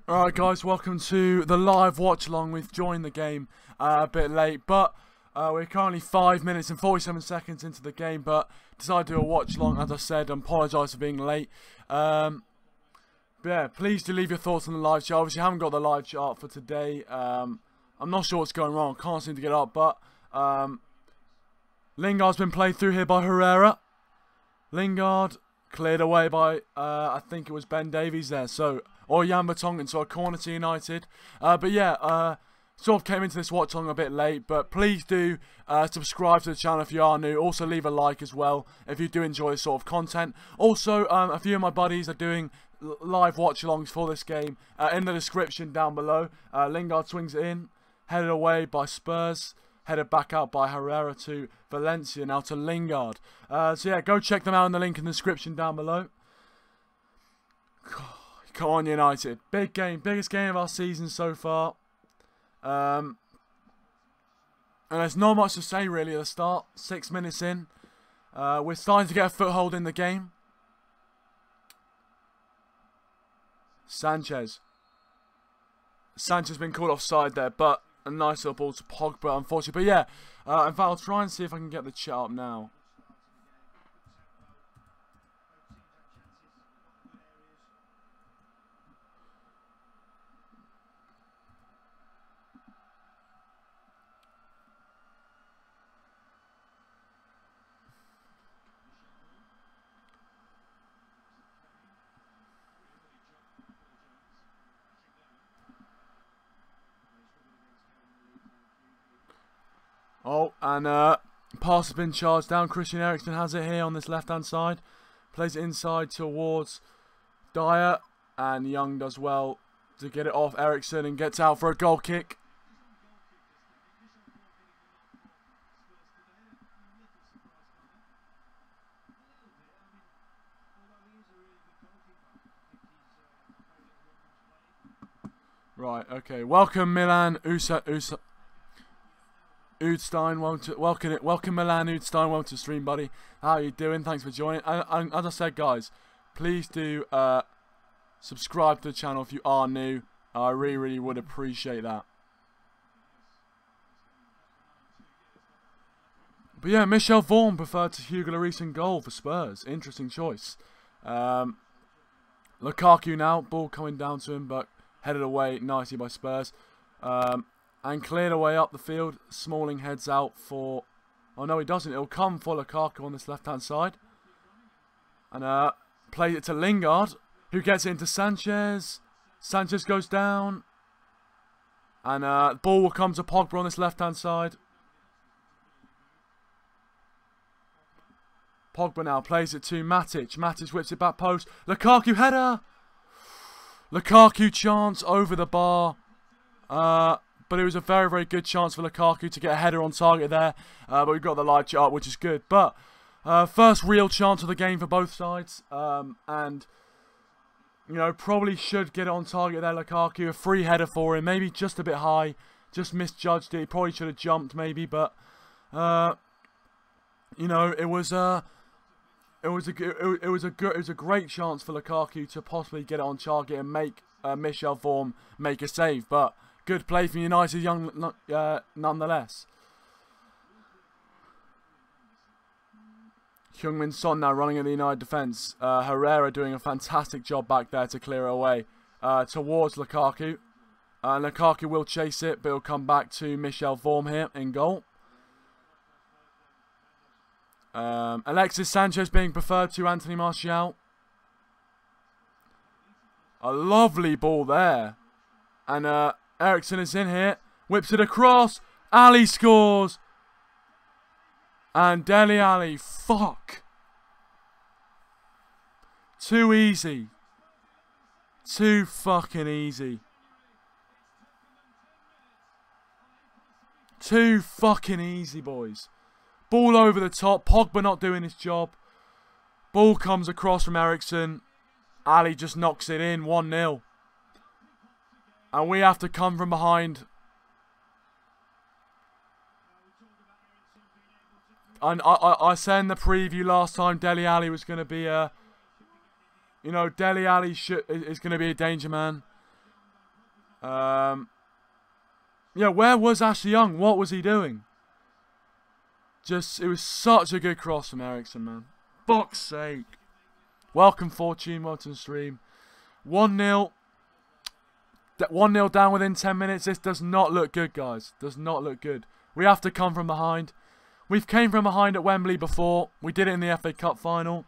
Alright guys, welcome to the live watch along. We've joined the game a bit late, but we're currently 5 minutes and 47 seconds into the game, but decided to do a watch along. As I said, I apologise for being late. But yeah, please do leave your thoughts on the live chart. Obviously I haven't got the live chart for today. I'm not sure what's going wrong, I can't seem to get up, but Lingard's been played through here by Herrera. Lingard cleared away by I think it was Ben Davies there, or Jan Vertonghen, so a corner to United. But yeah, sort of came into this watch along a bit late, but please do subscribe to the channel if you are new. Also leave a like as well if you do enjoy this sort of content. Also, a few of my buddies are doing live watch alongs for this game in the description down below. Lingard swings it in, headed away by Spurs, headed back out by Herrera to Valencia, now to Lingard. So yeah, go check them out in the link in the description down below. Come on United, big game, biggest game of our season so far. And there's not much to say really at the start, 6 minutes in. We're starting to get a foothold in the game. Sanchez been called offside there, but a nice little ball to Pogba, unfortunately. But yeah, in fact, I'll try and see if I can get the chat up now. Oh, and pass has been charged down. Christian Eriksen has it here on this left-hand side. Plays it inside towards Dyer. And Young does well to get it off Eriksen and gets out for a goal kick. Right, okay. Welcome Milan Udstein, welcome Milan Udstein, welcome to the stream, buddy. How are you doing? Thanks for joining. And as I said, guys, please do subscribe to the channel if you are new. I really would appreciate that. But yeah, Michel Vorm preferred to Hugo Lloris in goal for Spurs. Interesting choice. Lukaku now, ball coming down to him, but headed away nicely by Spurs. And cleared away up the field. Smalling heads out for... Oh, no, he doesn't. It'll come for Lukaku on this left-hand side. And plays it to Lingard, who gets it into Sanchez. Sanchez goes down. And the ball will come to Pogba on this left-hand side. Pogba now plays it to Matic. Matic whips it back post. Lukaku header! Lukaku chance over the bar. But it was a very good chance for Lukaku to get a header on target there. But we've got the live chart, which is good. But first real chance of the game for both sides. And, you know, probably should get it on target there, Lukaku. A free header for him. Maybe just a bit high. Just misjudged it. He probably should have jumped maybe. But, you know, it was a great chance for Lukaku to possibly get it on target and make Michel Vorm make a save. But good play from United nonetheless. Heung-min Son now running at the United defence. Herrera doing a fantastic job back there to clear away towards Lukaku. Lukaku will chase it, but it'll come back to Michel Vorm here in goal. Alexis Sanchez being preferred to Anthony Martial. A lovely ball there. And Eriksen is in here, whips it across, Ali scores, and Dele Alli, fuck. Too easy. Too fucking easy. Too fucking easy, boys. Ball over the top, Pogba not doing his job. Ball comes across from Eriksen, Ali just knocks it in, 1-0. And we have to come from behind. And I said in the preview last time Dele Alli was going to be a You know, Dele Alli is going to be a danger man. Yeah, where was Ashley Young? What was he doing? It was such a good cross from Ericsson, man. Fuck's sake. Welcome, Fortune, welcome to stream. 1-0. 1-0 down within 10 minutes. This does not look good, guys. Does not look good. We have to come from behind. We've came from behind at Wembley before. We did it in the FA Cup final.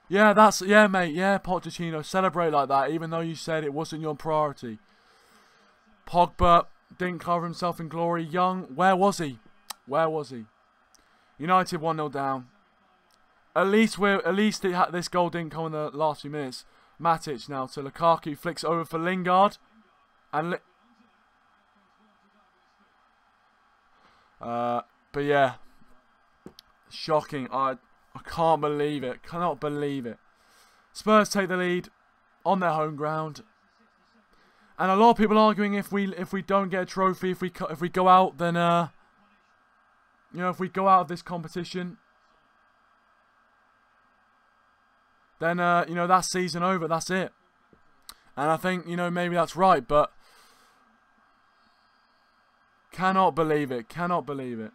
Yeah, yeah, mate. Yeah, Pochettino. Celebrate like that, even though you said it wasn't your priority. Pogba didn't cover himself in glory. Young, where was he? Where was he? United 1-0 down. At least this goal didn't come in the last few minutes. Matic now to Lukaku, flicks over for Lingard, and but yeah, shocking. I can't believe it. Cannot believe it. Spurs take the lead on their home ground, and a lot of people arguing if we don't get a trophy, if we go out, then you know, if we go out of this competition, then, you know, that's season over. That's it. And I think, you know, maybe that's right, but cannot believe it. Cannot believe it.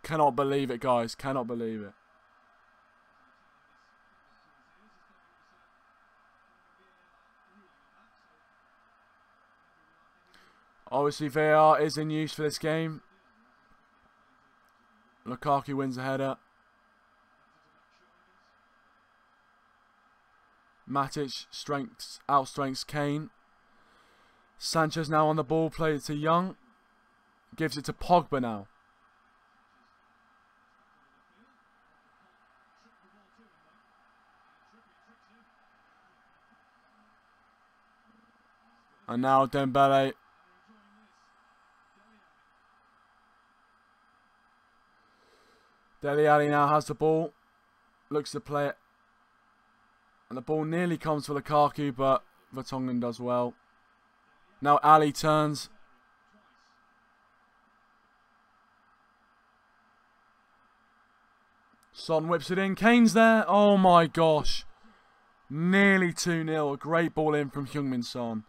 Cannot believe it, guys. Cannot believe it. Obviously, VAR is in use for this game. Lukaku wins the header. Matic outstrengths Kane. Sanchez now on the ball, plays it to Young. Gives it to Pogba now. And now Dembele. Dele Alli now has the ball. Looks to play it. And the ball nearly comes for Lukaku, but Vertonghen does well. Now Ali turns. Son whips it in. Kane's there. Oh my gosh. Nearly 2-0. A great ball in from Heung-min Son.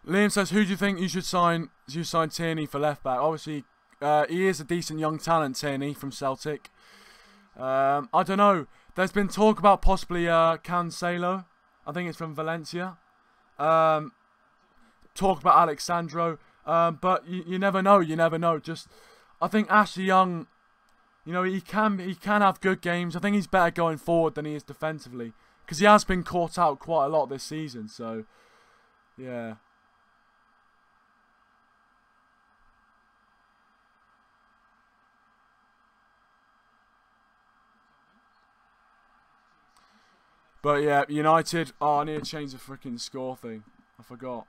Liam says, who do you think you should sign? You sign Tierney for left back. Obviously, he is a decent young talent, Tierney from Celtic. I don't know. There's been talk about possibly Cancelo. I think it's from Valencia. Talk about Alexandro. But you never know. You never know. I think Ashley Young, you know, he can have good games. I think he's better going forward than he is defensively, because he has been caught out quite a lot this season. So, yeah. But yeah, United. Oh, I need to change the freaking score thing. I forgot.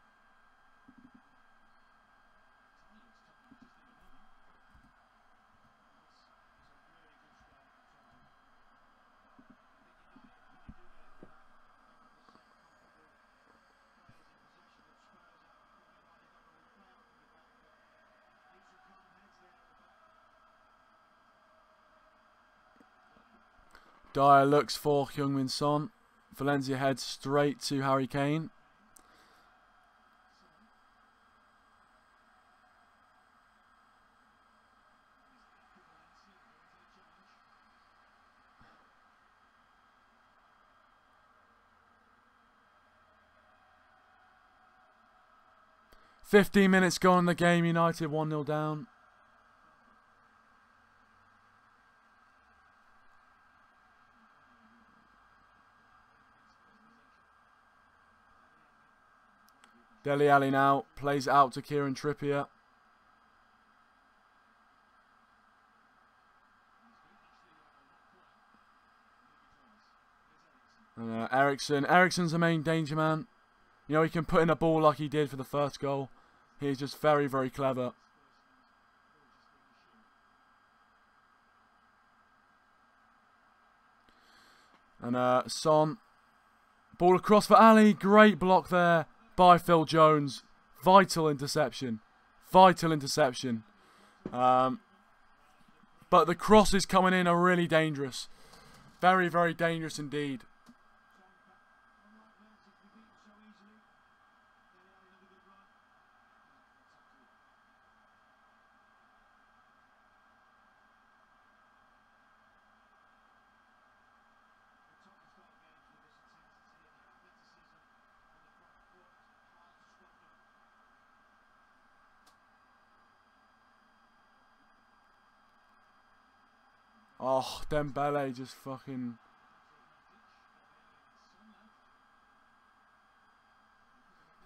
Dyer looks for Heung-min Son. Valencia heads straight to Harry Kane. "15 minutes gone in the game. United 1-0 down. Dele Alli now plays it out to Kieran Trippier. Eriksen's the main danger man. You know, he can put in a ball like he did for the first goal. He's just very, very clever. And Son. Ball across for Ali. Great block there by Phil Jones. Vital interception. Vital interception. But the crosses coming in are really dangerous. Very, very dangerous indeed. Oh, Dembele just fucking...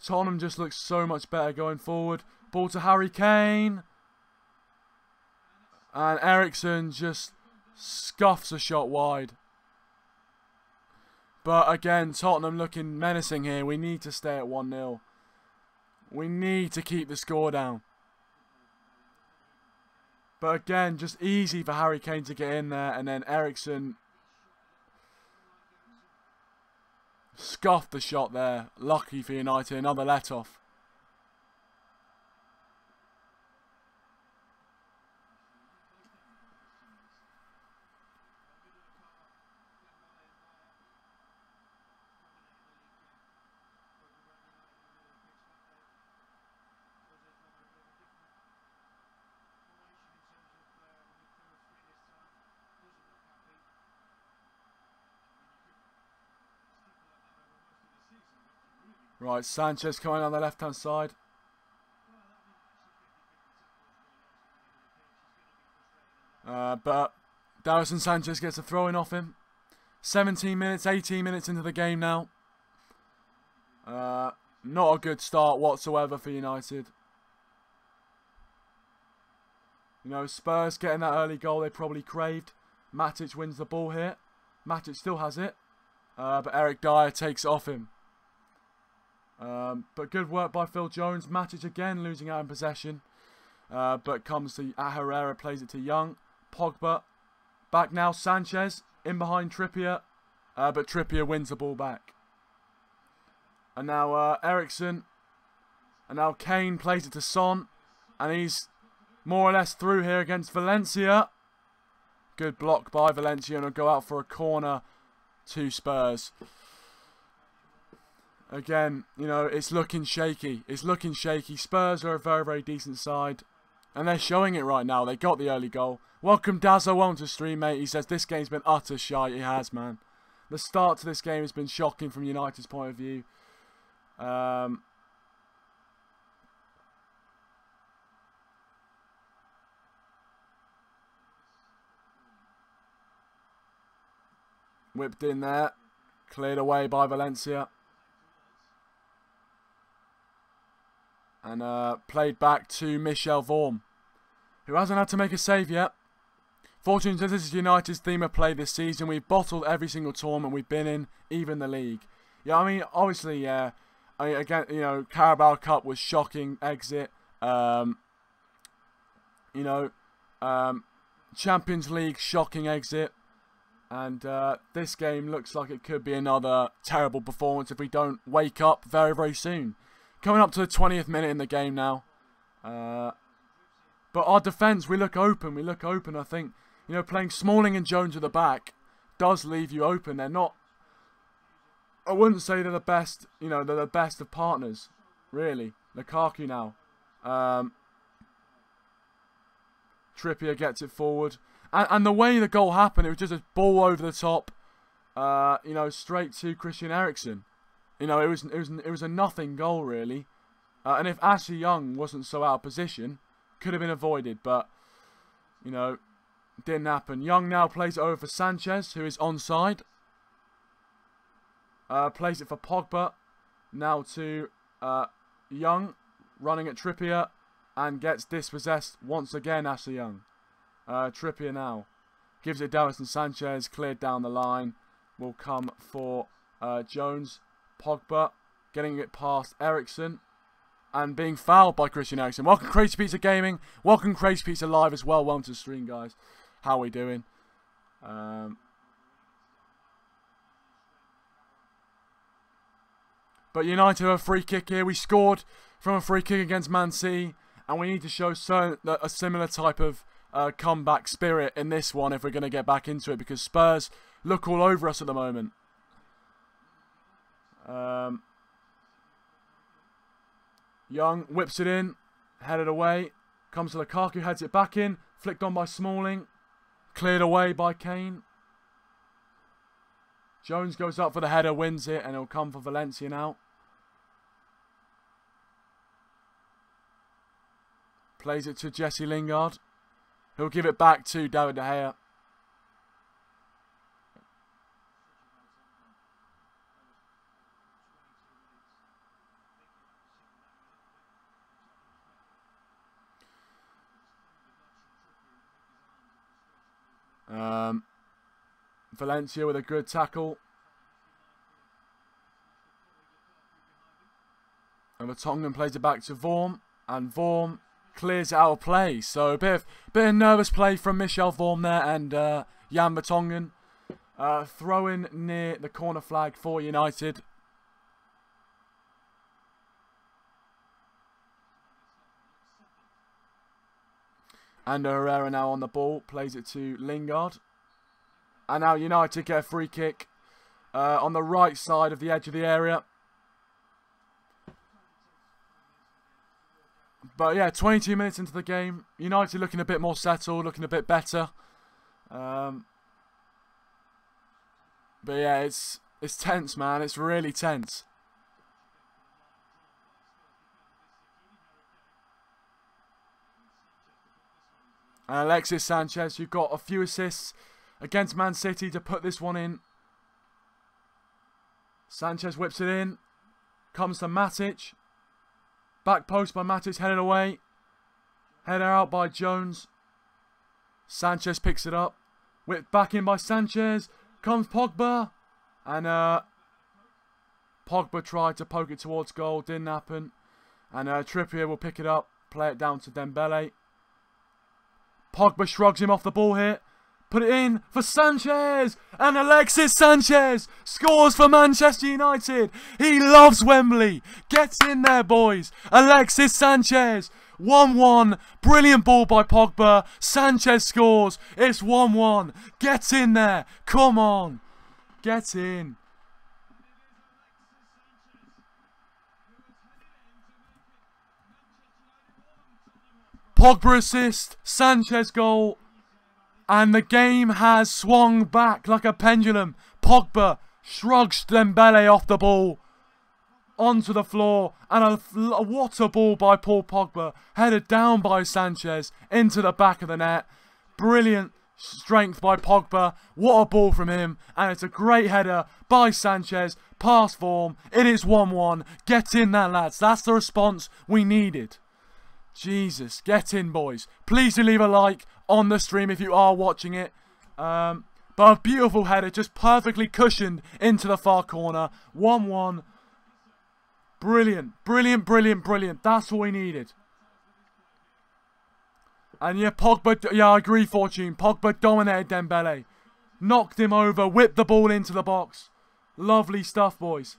Tottenham just looks so much better going forward. Ball to Harry Kane. And Eriksen just scuffs a shot wide. But again, Tottenham looking menacing here. We need to stay at 1-0. We need to keep the score down. But again, just easy for Harry Kane to get in there. And then Eriksen scuffed the shot there. Lucky for United, another let-off. Right, Sanchez coming on the left-hand side. But Davinson Sanchez gets a throw-in off him. 17 minutes, 18 minutes into the game now. Not a good start whatsoever for United. You know, Spurs getting that early goal they probably craved. Matic wins the ball here. Matic still has it. But Eric Dyer takes it off him. But good work by Phil Jones. Matic again losing out in possession. But comes to Herrera, plays it to Young. Pogba. Back now, Sanchez. In behind Trippier. But Trippier wins the ball back. And now Eriksen. And now Kane plays it to Son. And he's more or less through here against Valencia. Good block by Valencia. And will go out for a corner to Spurs. Again, you know, it's looking shaky. It's looking shaky. Spurs are a very, very decent side. And they're showing it right now. They got the early goal. Welcome Dazzo onto stream, mate. He says this game's been utter shite. It has, man. The start to this game has been shocking from United's point of view. Whipped in there. Cleared away by Valencia. And played back to Michel Vorm, who hasn't had to make a save yet. Fortunately, this is United's theme of play this season. We've bottled every single tournament we've been in, even the league. Yeah, I mean, obviously, yeah. I mean, again, you know, Carabao Cup was shocking exit. You know, Champions League shocking exit. And this game looks like it could be another terrible performance if we don't wake up very, very soon. Coming up to the 20th minute in the game now. But our defence, we look open. We look open. I think, you know, playing Smalling and Jones at the back does leave you open. They're not... I wouldn't say they're the best, you know, they're the best of partners, really. Lukaku now. Trippier gets it forward. And the way the goal happened, it was just a ball over the top, you know, straight to Christian Eriksen. You know, it was a nothing goal, really. And if Ashley Young wasn't so out of position, could have been avoided. But, you know, didn't happen. Young now plays it over for Sanchez, who is onside. Plays it for Pogba. Now to Young, running at Trippier. And gets dispossessed once again, Ashley Young. Trippier now. Gives it Davinson Sanchez, cleared down the line. Will come for Jones, Pogba, getting it past Ericsson, and being fouled by Christian Eriksen. Welcome Crazy Pizza Gaming. Welcome Crazy Pizza Live as well. Welcome to the stream, guys. How are we doing? But United have a free kick here. We scored from a free kick against Man City, and we need to show a similar type of comeback spirit in this one if we're going to get back into it, because Spurs look all over us at the moment. Young whips it in, headed away, comes to Lukaku, heads it back in, flicked on by Smalling, cleared away by Kane. Jones goes up for the header, wins it, and it'll come for Valencia now. Plays it to Jesse Lingard. He'll give it back to David De Gea. Valencia with a good tackle. And Vertonghen plays it back to Vorm. And Vorm clears it out of play. So a bit of nervous play from Michel Vorm there and Jan Vertonghen. Throw-in near the corner flag for United. And Herrera now on the ball. Plays it to Lingard. And now United get a free kick on the right side of the edge of the area. But yeah, 22 minutes into the game. United looking a bit more settled, looking a bit better. But yeah, it's tense, man. It's really tense. And Alexis Sanchez, who got a few assists against Man City to put this one in. Sanchez whips it in. Comes to Matic. Back post by Matic, headed away. Header out by Jones. Sanchez picks it up. Whipped back in by Sanchez. Comes Pogba. And Pogba tried to poke it towards goal. Didn't happen. And Trippier will pick it up. Play it down to Dembele. Pogba shrugs him off the ball here. Put it in for Sanchez. And Alexis Sanchez scores for Manchester United. He loves Wembley. Gets in there, boys. Alexis Sanchez. 1-1. Brilliant ball by Pogba. Sanchez scores. It's 1-1. Get in there. Come on. Get in. Pogba assist. Sanchez goal. And the game has swung back like a pendulum. Pogba shrugs Dembele off the ball. Onto the floor. And what a ball by Paul Pogba. Headed down by Sanchez. Into the back of the net. Brilliant strength by Pogba. What a ball from him. And it's a great header by Sanchez. Pass form. It is 1-1. Get in there, lads. That's the response we needed. Jesus. Get in, boys. Please do leave a like on the stream if you are watching it. But a beautiful header, just perfectly cushioned into the far corner. 1-1. Brilliant, brilliant, brilliant, brilliant. That's what we needed. And yeah, Pogba, yeah, I agree, Fortune. Pogba dominated Dembele. Knocked him over, whipped the ball into the box. Lovely stuff, boys.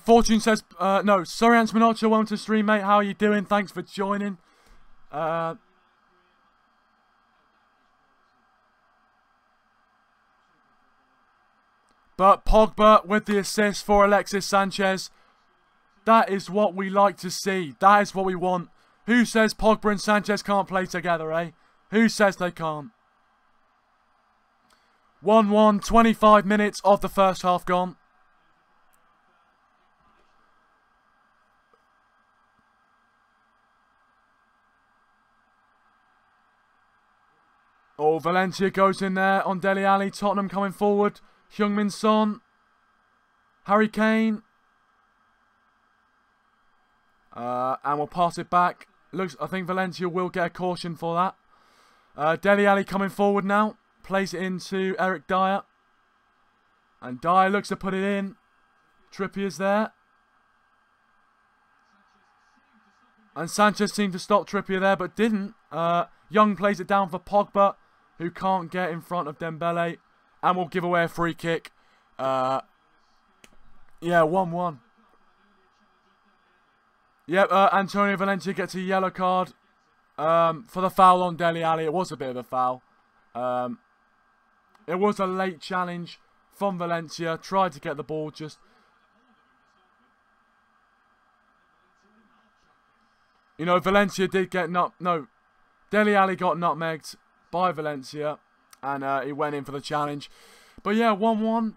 Fortune says, no, sorry, Ants Minocha, welcome to the stream, mate. How are you doing? Thanks for joining. But Pogba with the assist for Alexis Sanchez. That is what we like to see. That is what we want. Who says Pogba and Sanchez can't play together, eh? Who says they can't? 1-1, 25 minutes of the first half gone. Oh, Valencia goes in there on Dele Alli. Tottenham coming forward. Heung-min Son. Harry Kane. And we'll pass it back. Looks, I think Valencia will get a caution for that. Dele Alli coming forward now. plays it into Eric Dyer. And Dyer looks to put it in. Trippier's there. And Sanchez seemed to stop Trippier there, but didn't. Young plays it down for Pogba, who can't get in front of Dembele. And will give away a free kick. Yeah, 1-1. Yep, Antonio Valencia gets a yellow card for the foul on Dele Alli. It was a bit of a foul. It was a late challenge from Valencia. Tried to get the ball, just... You know, Valencia did get Dele Alli got nutmegged by Valencia. And he went in for the challenge. But yeah, 1-1.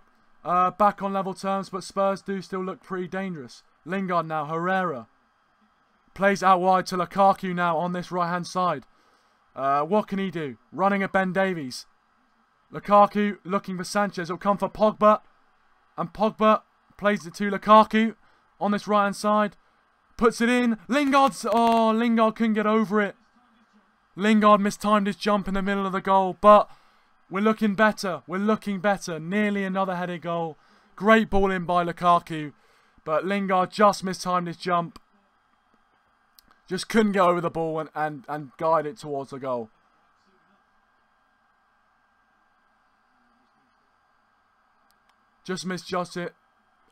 Back on level terms, but Spurs do still look pretty dangerous. Lingard now, Herrera. Plays out wide to Lukaku now on this right-hand side. What can he do? Running at Ben Davies. Lukaku looking for Sanchez. It'll come for Pogba. And Pogba plays it to Lukaku on this right-hand side. Puts it in. Lingard couldn't get over it. Lingard mistimed his jump in the middle of the goal. But we're looking better. We're looking better. Nearly another headed goal. Great ball in by Lukaku. But Lingard just mistimed his jump. Just couldn't get over the ball and guide it towards the goal. Just misjudged it.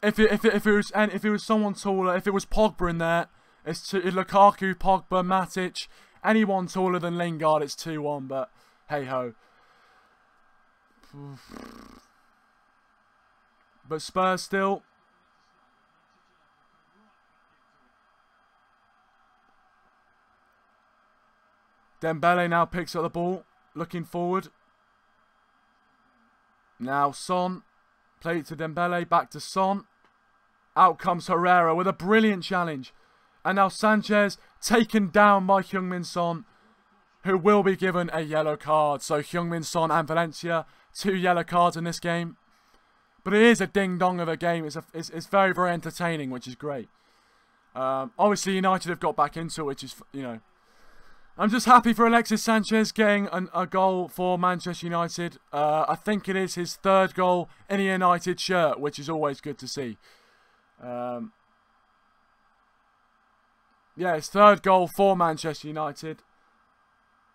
If it was someone taller, if it was Pogba in there, it's Lukaku, Pogba, Matic, anyone taller than Lingard, it's 2-1. But hey ho. But Spurs still. Dembele now picks up the ball, looking forward. Now Son, play it to Dembele, back to Son. Out comes Herrera with a brilliant challenge. And now Sanchez taken down by Heung-min Son, who will be given a yellow card. So Heung-min Son and Valencia, 2 yellow cards in this game. But it is a ding-dong of a game. It's very, very entertaining, which is great. Obviously, United have got back into it, which is, you know... I'm just happy for Alexis Sanchez getting a goal for Manchester United. I think it is his 3rd goal in a United shirt, which is always good to see. Yeah, his 3rd goal for Manchester United.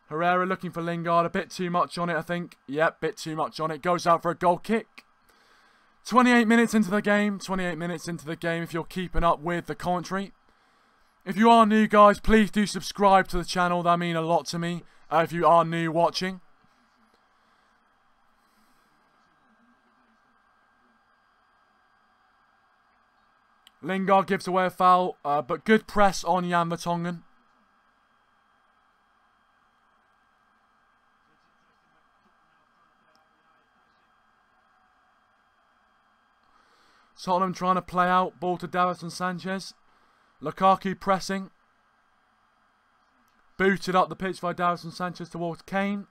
Herrera looking for Lingard. A bit too much on it, I think. Yep, bit too much on it. Goes out for a goal kick. 28 minutes into the game. 28 minutes into the game if you're keeping up with the commentary. If you are new, guys, please do subscribe to the channel. That means a lot to me if you are new watching. Lingard gives away a foul, but good press on Jan Vertonghen. Tottenham trying to play out. Ball to Davinson Sanchez. Lukaku pressing. Booted up the pitch by Davinson Sanchez towards Kane.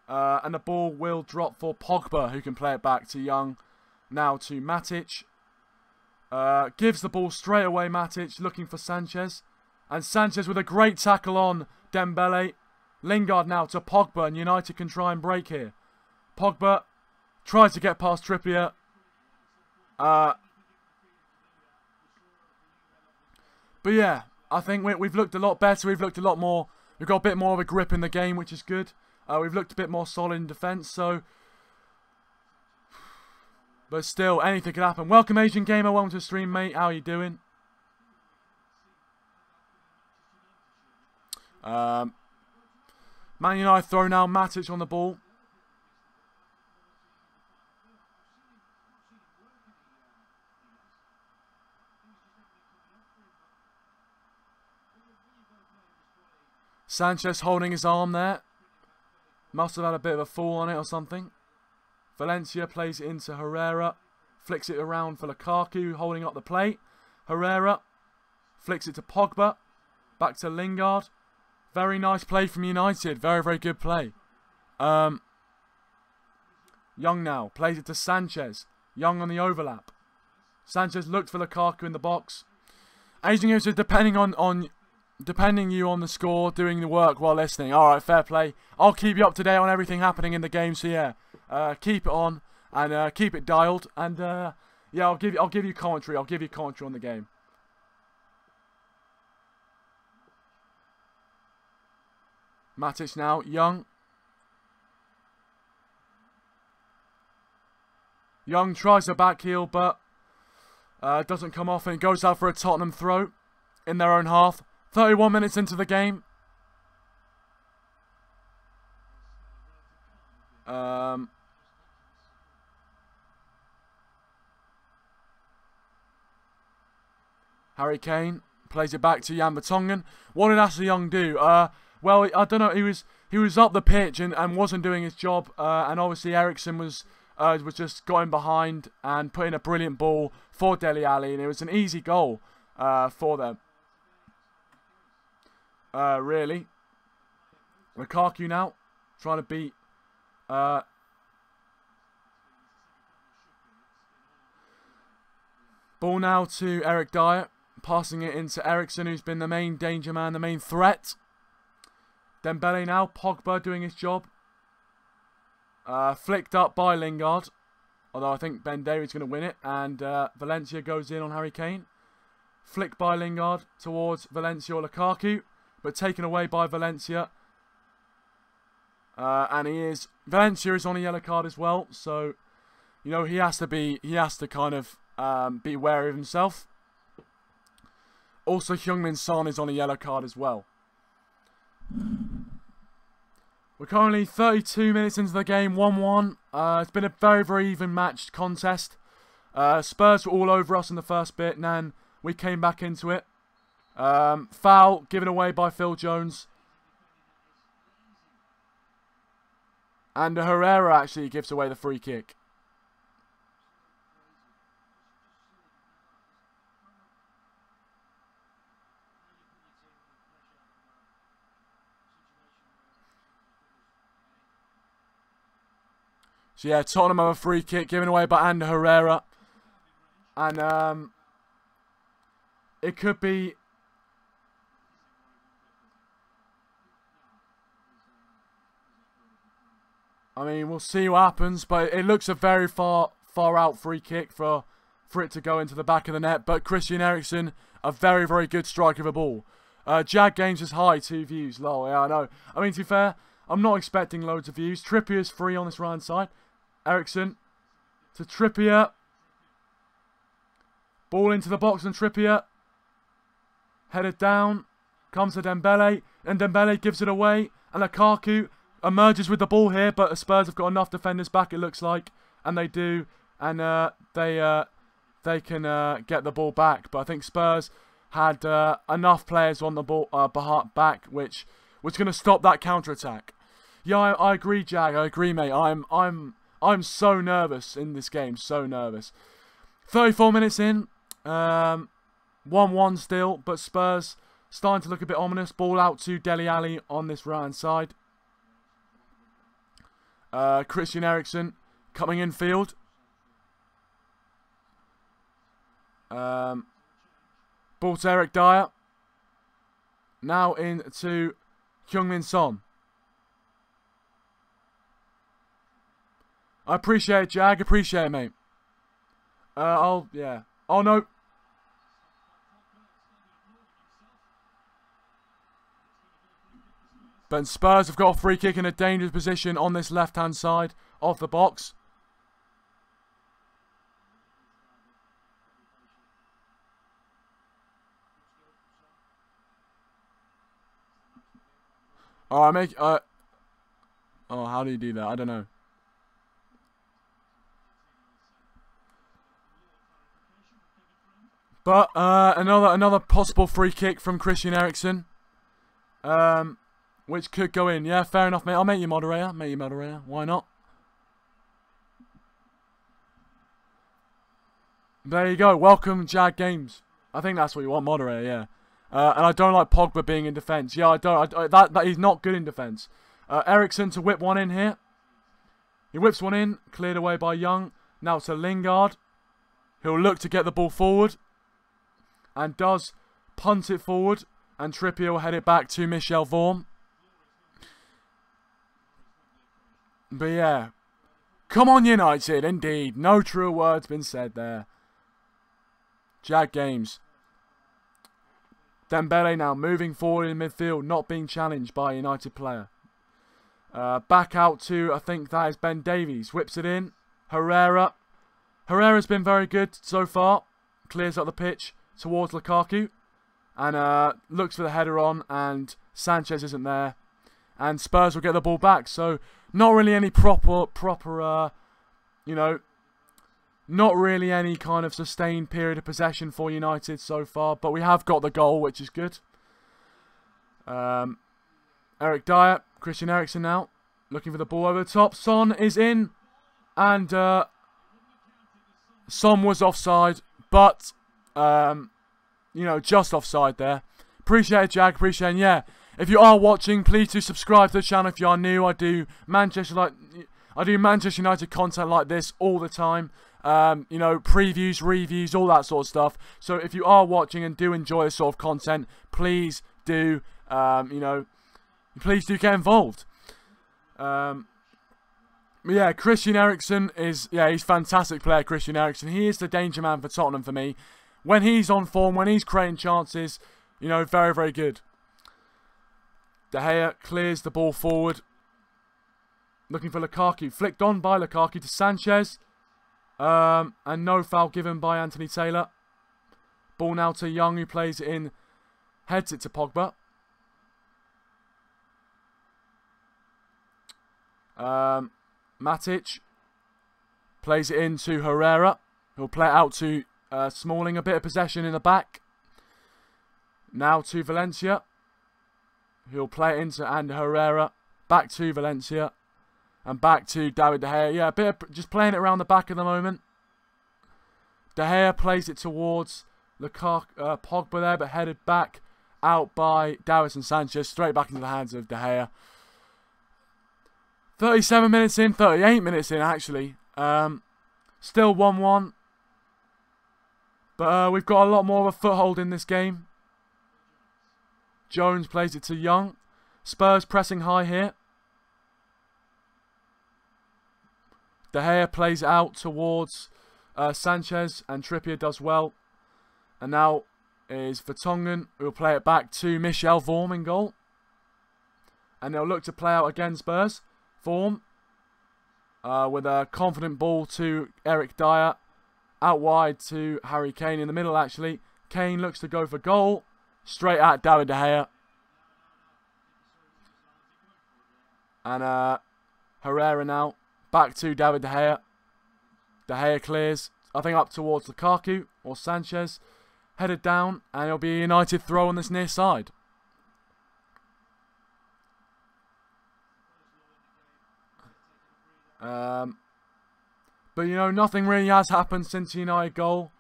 And the ball will drop for Pogba, who can play it back to Young. Now to Matic. Gives the ball straight away, Matic, looking for Sanchez. And Sanchez with a great tackle on Dembele. Lingard now to Pogba, and United can try and break here. Pogba tries to get past Trippier. But yeah, I think we've looked a lot better. We've looked a lot more. We've got a bit more of a grip in the game, which is good. We've looked a bit more solid in defence. So, but still, anything could happen. Welcome, Asian Gamer. Welcome to the stream, mate. How are you doing? Man United throw now. Matic on the ball. Sanchez holding his arm there. Must have had a bit of a fall on it or something. Valencia plays it into Herrera. Flicks it around for Lukaku, holding up the plate. Herrera flicks it to Pogba. Back to Lingard. Very nice play from United. Very, very good play. Young now. Plays it to Sanchez. Young on the overlap. Sanchez looked for Lukaku in the box. Asian Games, depending on depending you on the score, doing the work while listening. Alright, fair play. I'll keep you up to date on everything happening in the game, so yeah. Keep it on, and keep it dialed, and yeah, I'll give you commentary. I'll give you commentary on the game. Matic now, Young. Young tries a back heel, but doesn't come off, and it goes out for a Tottenham throw in their own half. 31 minutes into the game. Harry Kane plays it back to Jan Vertonghen. What did Ashley Young do? Well, I don't know. He was up the pitch and wasn't doing his job. And obviously Eriksen was just going behind and putting a brilliant ball for Dele Alli, and it was an easy goal for them. Really. Lukaku now trying to beat. Ball now to Eric Dyer. Passing it into Eriksen, who's been the main danger man, the main threat. Dembele now. Pogba doing his job. Flicked up by Lingard. Although I think Ben Davies going to win it. And Valencia goes in on Harry Kane. Flick by Lingard towards Valencia or Lukaku. But taken away by Valencia. And Valencia is on a yellow card as well. So, you know, he has to kind of be wary of himself. Also, Heung-min Son is on a yellow card as well. We're currently 32 minutes into the game, 1-1. It's been a very, very even matched contest. Spurs were all over us in the first bit, and then we came back into it. Foul given away by Phil Jones. And Herrera actually gives away the free kick. So yeah, Tottenham have a free kick given away by Ander Herrera. And it could be... I mean, we'll see what happens, but it looks a very far out free kick for it to go into the back of the net. But Christian Eriksen, a very, very good striker of a ball. Jag Games is high, 2 views. Lol, yeah, I know. I mean, to be fair, I'm not expecting loads of views. Trippier's free on this right-hand side. Eriksen to Trippier. Ball into the box and Trippier. Headed down. Comes to Dembele. And Dembele gives it away. And Lukaku emerges with the ball here. But the Spurs have got enough defenders back, it looks like. And they do. And they can get the ball back. But I think Spurs had enough players on the ball back, which was going to stop that counter-attack. Yeah, I agree, Jag. I agree, mate. I'm so nervous in this game. So nervous. 34 minutes in. 1-1 still. But Spurs starting to look a bit ominous. Ball out to Dele Alli on this right-hand side. Christian Eriksen coming in field. Ball to Eric Dyer. Now into Heung-min Son. I appreciate it, Jag. Appreciate it, mate. Yeah. Oh, no. But Spurs have got a free kick in a dangerous position on this left-hand side of the box. Alright, oh, how do you do that? I don't know. But another possible free kick from Christian Eriksen, which could go in. Yeah, fair enough, mate. I'll make you moderator. Why not? There you go. Welcome, Jag Games. I think that's what you want, moderator. Yeah. And I don't like Pogba being in defence. Yeah, I don't. That he's not good in defence. Eriksen to whip one in here. He whips one in, cleared away by Young. Now to Lingard. He'll look to get the ball forward. And does punt it forward. and Trippier will head it back to Michel Vorm. But yeah, come on United, indeed. No true words been said there. Jag games. Dembele now moving forward in midfield, not being challenged by a United player. Back out to, I think that is Ben Davies. Whips it in. Herrera. Herrera's been very good so far. Clears up the pitch towards Lukaku. And looks for the header on, and Sanchez isn't there. And Spurs will get the ball back. So not really any proper, you know, not really any kind of sustained period of possession for United so far. But we have got the goal, which is good. Eric Dyer, Christian Eriksen now, looking for the ball over the top. Son is in, and Son was offside, but, you know, just offside there. Appreciate it, Jag, appreciate it. Yeah, if you are watching, please do subscribe to the channel if you are new. I do Manchester United content like this all the time. You know, previews, reviews, all that sort of stuff. So if you are watching and do enjoy this sort of content, please do, you know, please do get involved. Yeah, Christian Eriksen is, yeah, he's a fantastic player, Christian Eriksen. He is the danger man for Tottenham for me. When he's on form, when he's creating chances, you know, very, very good. De Gea clears the ball forward. Looking for Lukaku. Flicked on by Lukaku to Sanchez. And no foul given by Anthony Taylor. Ball now to Young, who plays it in. Heads it to Pogba. Matic plays it into Herrera. He'll play it out to Smalling. A bit of possession in the back. Now to Valencia. He'll play it into Herrera. Back to Valencia. And back to David De Gea. Yeah, a bit of just playing it around the back at the moment. De Gea plays it towards Pogba there, but headed back out by Davinson Sanchez. Straight back into the hands of De Gea. 37 minutes in, 38 minutes in actually. Still 1-1. But we've got a lot more of a foothold in this game. Jones plays it to Young. Spurs pressing high here. De Gea plays it out towards Sanchez, and Trippier does well. And now is Vertonghen, who will play it back to Michel Vorm in goal. And they'll look to play out again, Spurs. Vorm with a confident ball to Eric Dyer. Out wide to Harry Kane in the middle, actually. Kane looks to go for goal. Straight at David De Gea. And Herrera now. Back to David De Gea. De Gea clears, I think, up towards Lukaku or Sanchez. Headed down, and it'll be a United throw on this near side. But, you know, nothing really has happened since the United goal.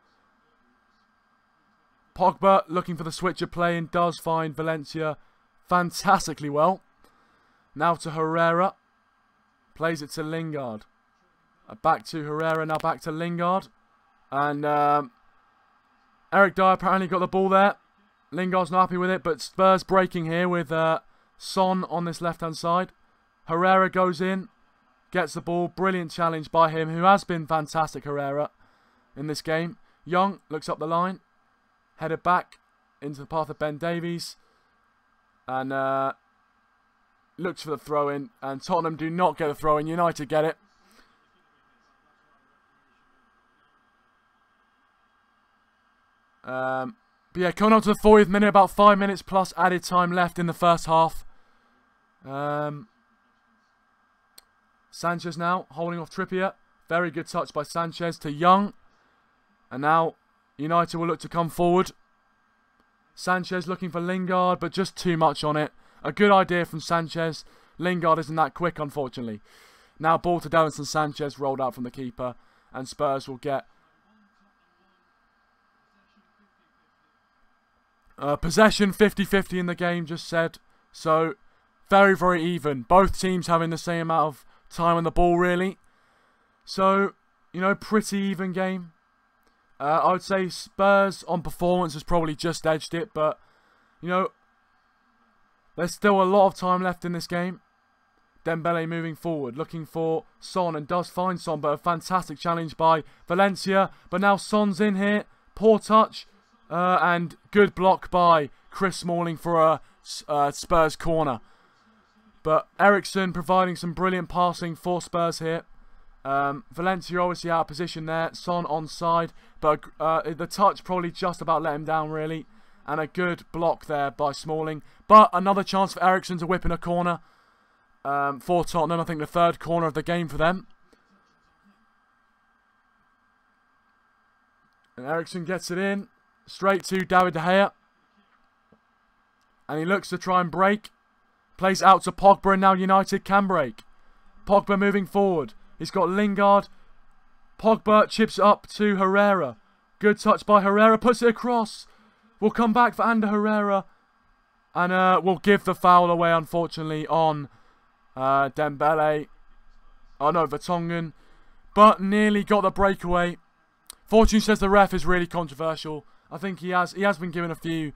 Pogba looking for the switch of play and does find Valencia fantastically well. Now to Herrera. Plays it to Lingard. Back to Herrera, now back to Lingard. And Eric Dyer apparently got the ball there. Lingard's not happy with it, but Spurs breaking here with Son on this left-hand side. Herrera goes in. Gets the ball. Brilliant challenge by him, who has been fantastic, Herrera, in this game. Young looks up the line. Headed back into the path of Ben Davies. And looks for the throw-in. And Tottenham do not get the throw-in. United get it. But yeah, coming up to the 40th minute, about 5 minutes plus added time left in the first half. Sanchez now holding off Trippier. Very good touch by Sanchez to Young. And now United will look to come forward. Sanchez looking for Lingard, but just too much on it. A good idea from Sanchez. Lingard isn't that quick, unfortunately. Now ball to Davinson Sanchez, rolled out from the keeper. And Spurs will get possession 50-50 in the game, just said. So, very, very even. Both teams having the same amount of time on the ball, really. So, you know, pretty even game. I would say Spurs on performance has probably just edged it, but, you know, There's still a lot of time left in this game. Dembele moving forward, looking for Son, and does find Son, but a fantastic challenge by Valencia. But now Son's in here, poor touch, and good block by Chris Smalling for a Spurs corner. But Eriksen providing some brilliant passing for Spurs here. Valencia obviously out of position there, Son onside, but the touch probably just about let him down really. And a good block there by Smalling. But another chance for Eriksen to whip in a corner. For Tottenham, I think the third corner of the game for them. And Eriksen gets it in, straight to David De Gea. And he looks to try and break. Plays out to Pogba, and now United can break. Pogba moving forward. He's got Lingard. Pogba chips up to Herrera. Good touch by Herrera, puts it across. We'll come back for Ander Herrera. And we'll give the foul away, unfortunately, on Dembele. Oh no, Vertonghen. But nearly got the breakaway. Fortune says the ref is really controversial. I think he has been given a few,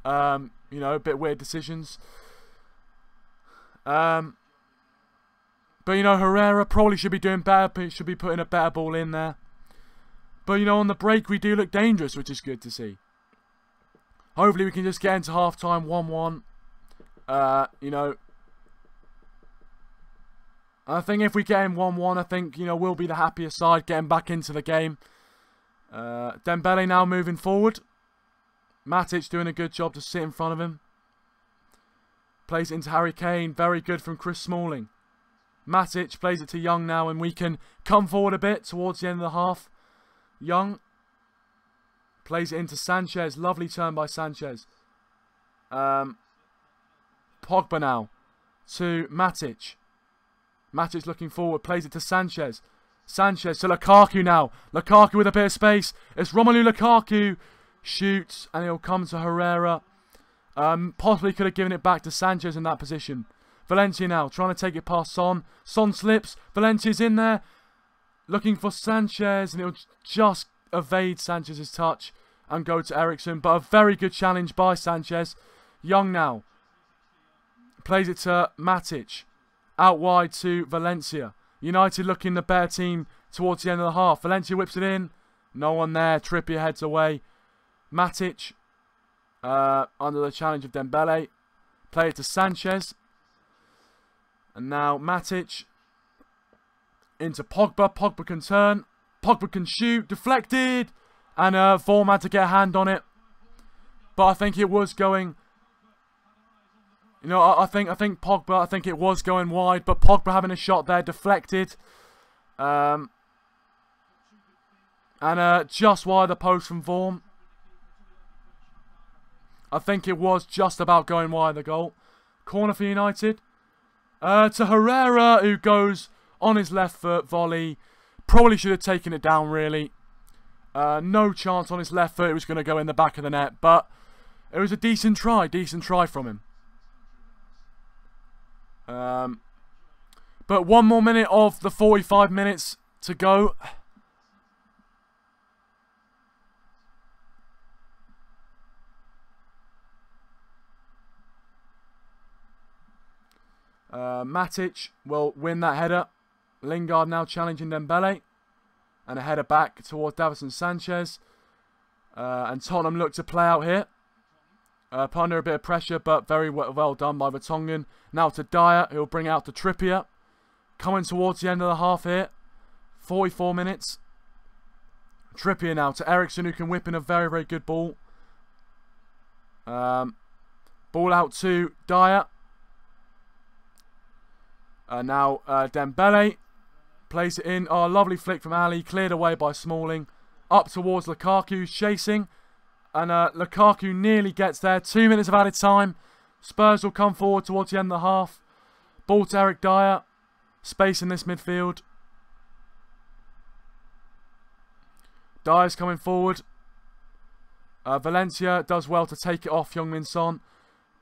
you know, a bit weird decisions. But you know, Herrera probably should be doing better. Should be putting a better ball in there. But you know, on the break we do look dangerous, which is good to see. Hopefully we can just get into half time 1-1. You know, I think if we get in 1-1, I think, you know, we'll be the happier side getting back into the game. Dembele now moving forward. Matic doing a good job to sit in front of him. Plays it into Harry Kane. Very good from Chris Smalling. Matic plays it to Young now, and we can come forward a bit towards the end of the half. Young plays it into Sanchez. Lovely turn by Sanchez. Pogba now to Matic. Matic looking forward. Plays it to Sanchez. Sanchez to Lukaku now. Lukaku with a bit of space. It's Romelu Lukaku. Shoots, and he'll come to Herrera. Possibly could have given it back to Sanchez in that position. Valencia now trying to take it past Son. Son slips. Valencia's in there. Looking for Sanchez, and he'll just evade Sanchez's touch and go to Eriksen. But a very good challenge by Sanchez. Young now plays it to Matic. Out wide to Valencia. United looking the better team towards the end of the half. Valencia whips it in. No one there. Trippier heads away. Matic under the challenge of Dembele. Play it to Sanchez. And now Matic into Pogba. Pogba can turn. Pogba can shoot. Deflected. And Vorm had to get a hand on it. But I think it was going... You know, I think Pogba, I think it was going wide, but Pogba having a shot there, deflected. And just wide the post from Vorm. I think it was just about going wide, the goal. Corner for United. To Herrera, who goes on his left foot, volley. Probably should have taken it down, really. No chance on his left foot it was going to go in the back of the net, but it was a decent try from him. But one more minute of the 45 minutes to go. Matic will win that header. Lingard now challenging Dembele. And a header back towards Davinson Sanchez. And Tottenham look to play out here. Put under a bit of pressure, but very well done by Vertonghen. Now to Dyer, who'll bring out to Trippier. Coming towards the end of the half here. 44 minutes. Trippier now to Eriksen, who can whip in a very, very good ball. Ball out to Dyer. Now Dembele plays it in. Oh, lovely flick from Ali. Cleared away by Smalling. Up towards Lukaku, chasing. And Lukaku nearly gets there. 2 minutes of added time. Spurs will come forward towards the end of the half. Ball to Eric Dyer. Space in this midfield. Dyer's coming forward. Valencia does well to take it off Heung-min Son.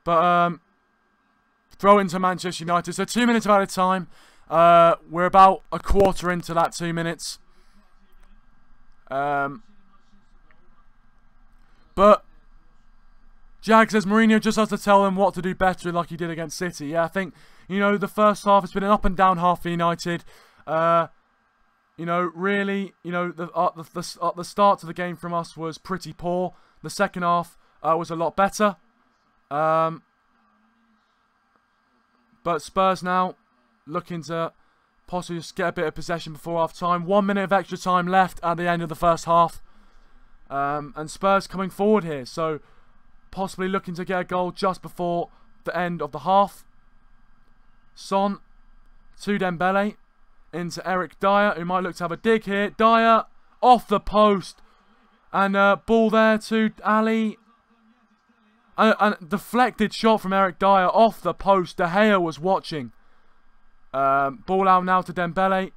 But throw into Manchester United. So 2 minutes of added time. We're about a quarter into that 2 minutes. But Jag says Mourinho just has to tell them what to do better like he did against City. Yeah, I think, the first half has been an up and down half for United. Really, the start to the game from us was pretty poor. The second half was a lot better. But Spurs now looking to possibly just get a bit of possession before half time. 1 minute of extra time left at the end of the first half. And Spurs coming forward here. So possibly looking to get a goal just before the end of the half. Son to Dembele. Into Eric Dyer, who might look to have a dig here. Dyer off the post. And ball there to Ali. And deflected shot from Eric Dyer off the post. De Gea was watching. Ball out now to Dembele.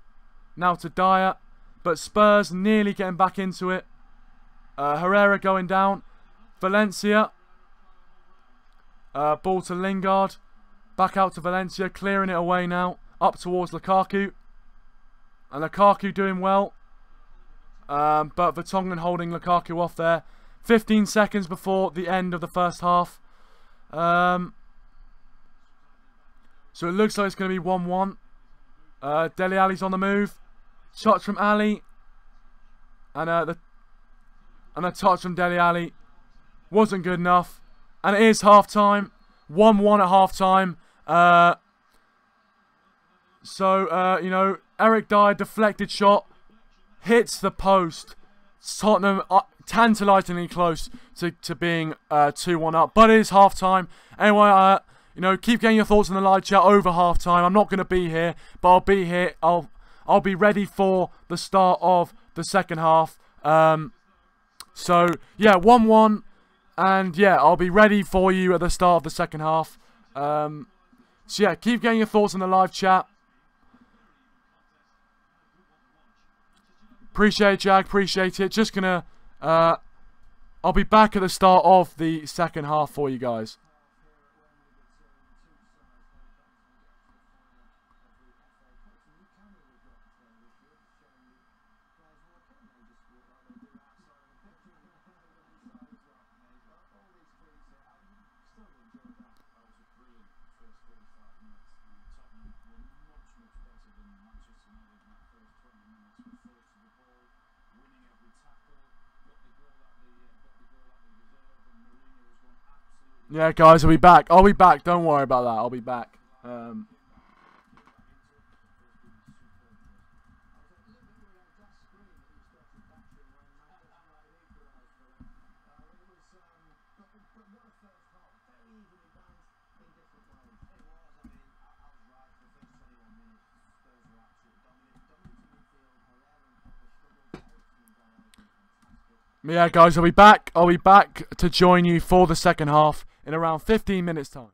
Now to Dyer. But Spurs nearly getting back into it. Herrera going down. Valencia. Ball to Lingard. Back out to Valencia. Clearing it away now. Up towards Lukaku. And Lukaku doing well. But Vertonghen holding Lukaku off there. 15 seconds before the end of the first half. So it looks like it's going to be 1-1. Dele Alli's on the move. Touch from Ali. And a touch from Dele Alli wasn't good enough. And it is half-time. 1-1 at half-time. Eric Dyer, deflected shot, hits the post. Tottenham tantalisingly close to being 2-1 up, but it is half time. Anyway, keep getting your thoughts in the live chat over half time. I'm not going to be here, but I'll be here. I'll be ready for the start of the second half. So yeah, 1-1, and yeah, I'll be ready for you at the start of the second half. So yeah, keep getting your thoughts in the live chat. Appreciate it, Jag. Appreciate it. Just gonna, I'll be back at the start of the second half for you guys. Yeah, guys, I'll be back. I'll be back. Don't worry about that. I'll be back. Yeah, guys, I'll be back. I'll be back to join you for the second half in around 15 minutes' time.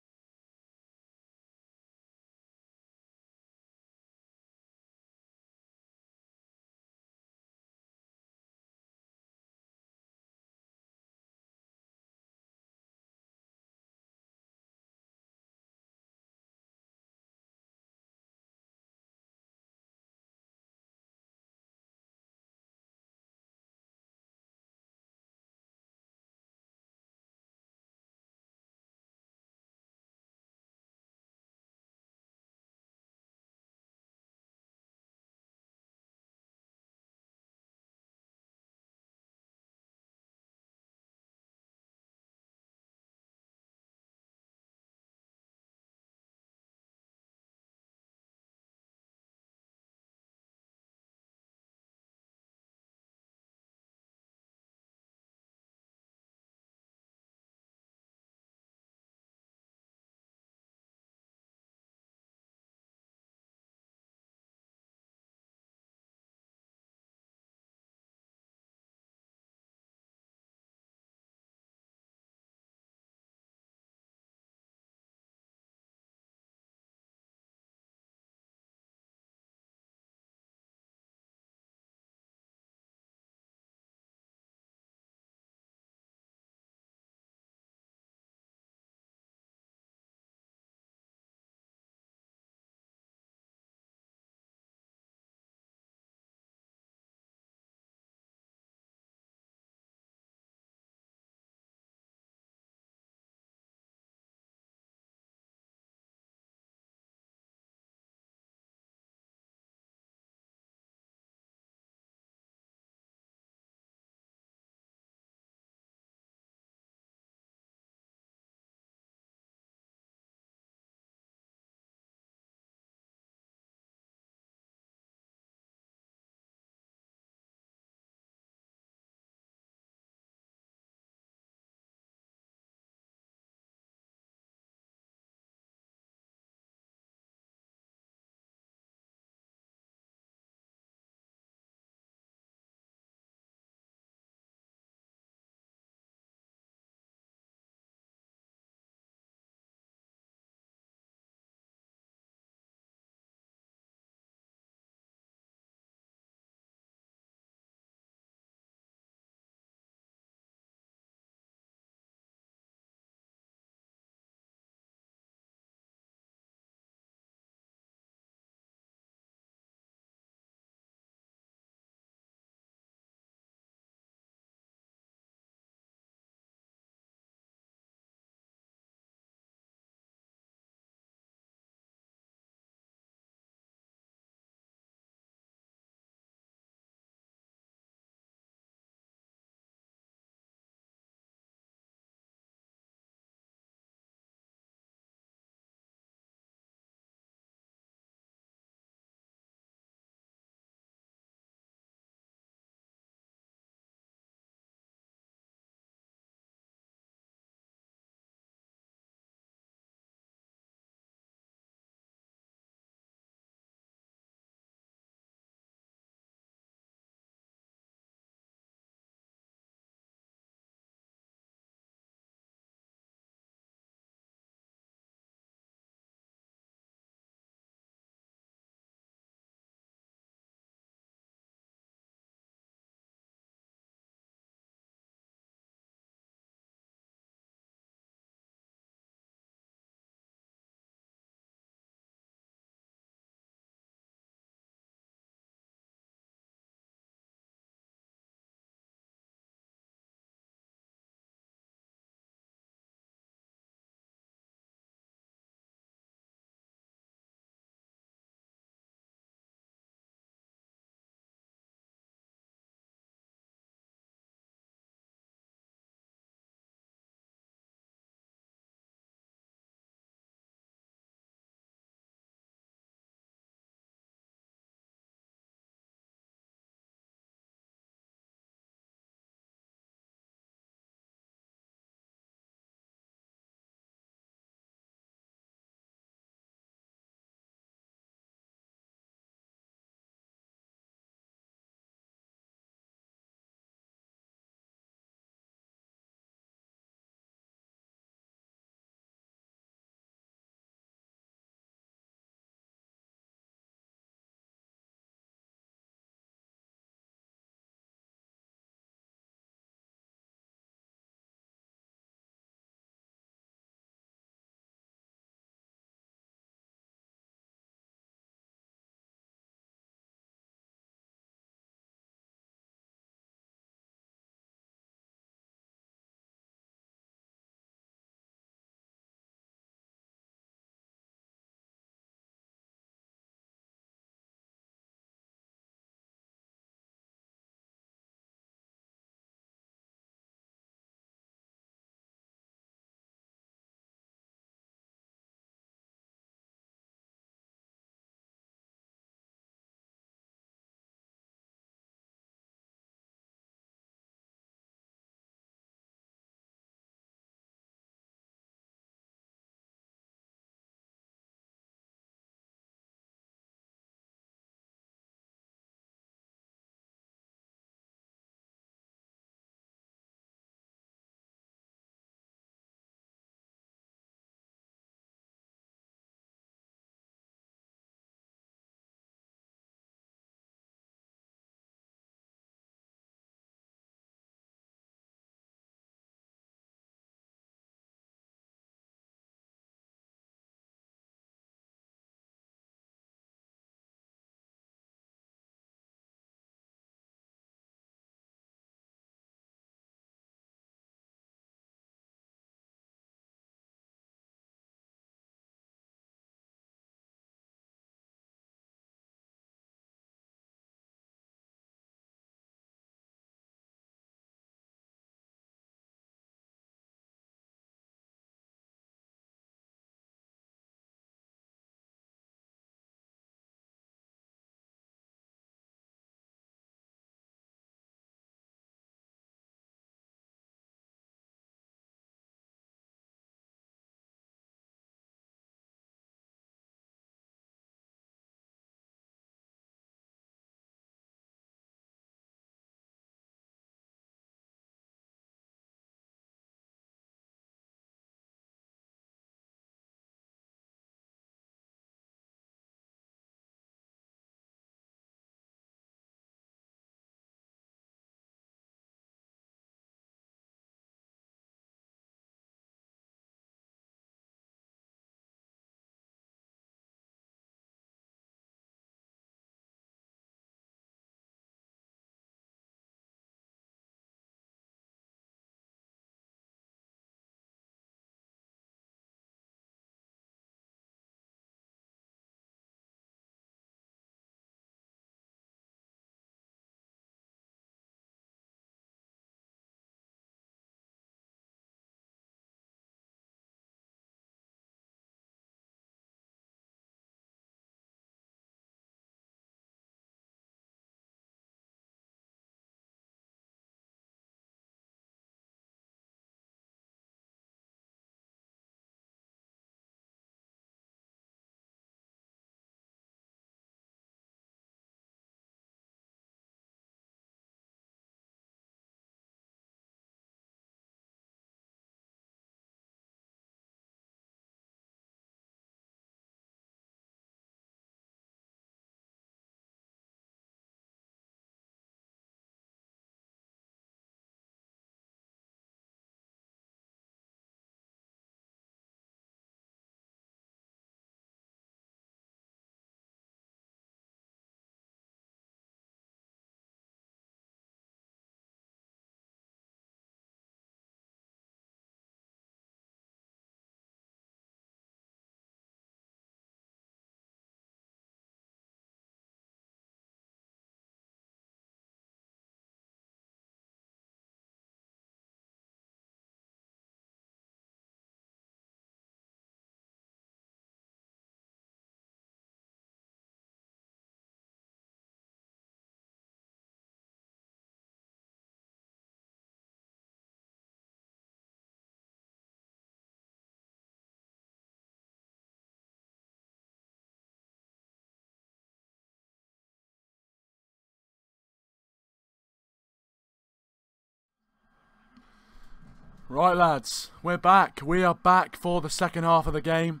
Right, lads, we're back. We are back for the second half of the game.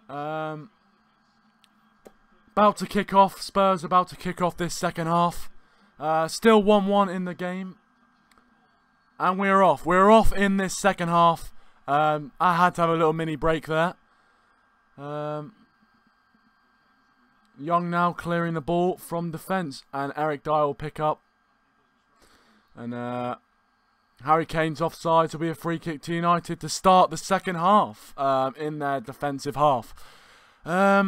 About to kick off. Spurs about to kick off this second half. Still 1-1 in the game. And we're off. We're off in this second half. I had to have a little mini break there. Young now clearing the ball from defence. And Eric Dyer will pick up. And Harry Kane's offside, to be a free kick to United to start the second half in their defensive half. Yeah,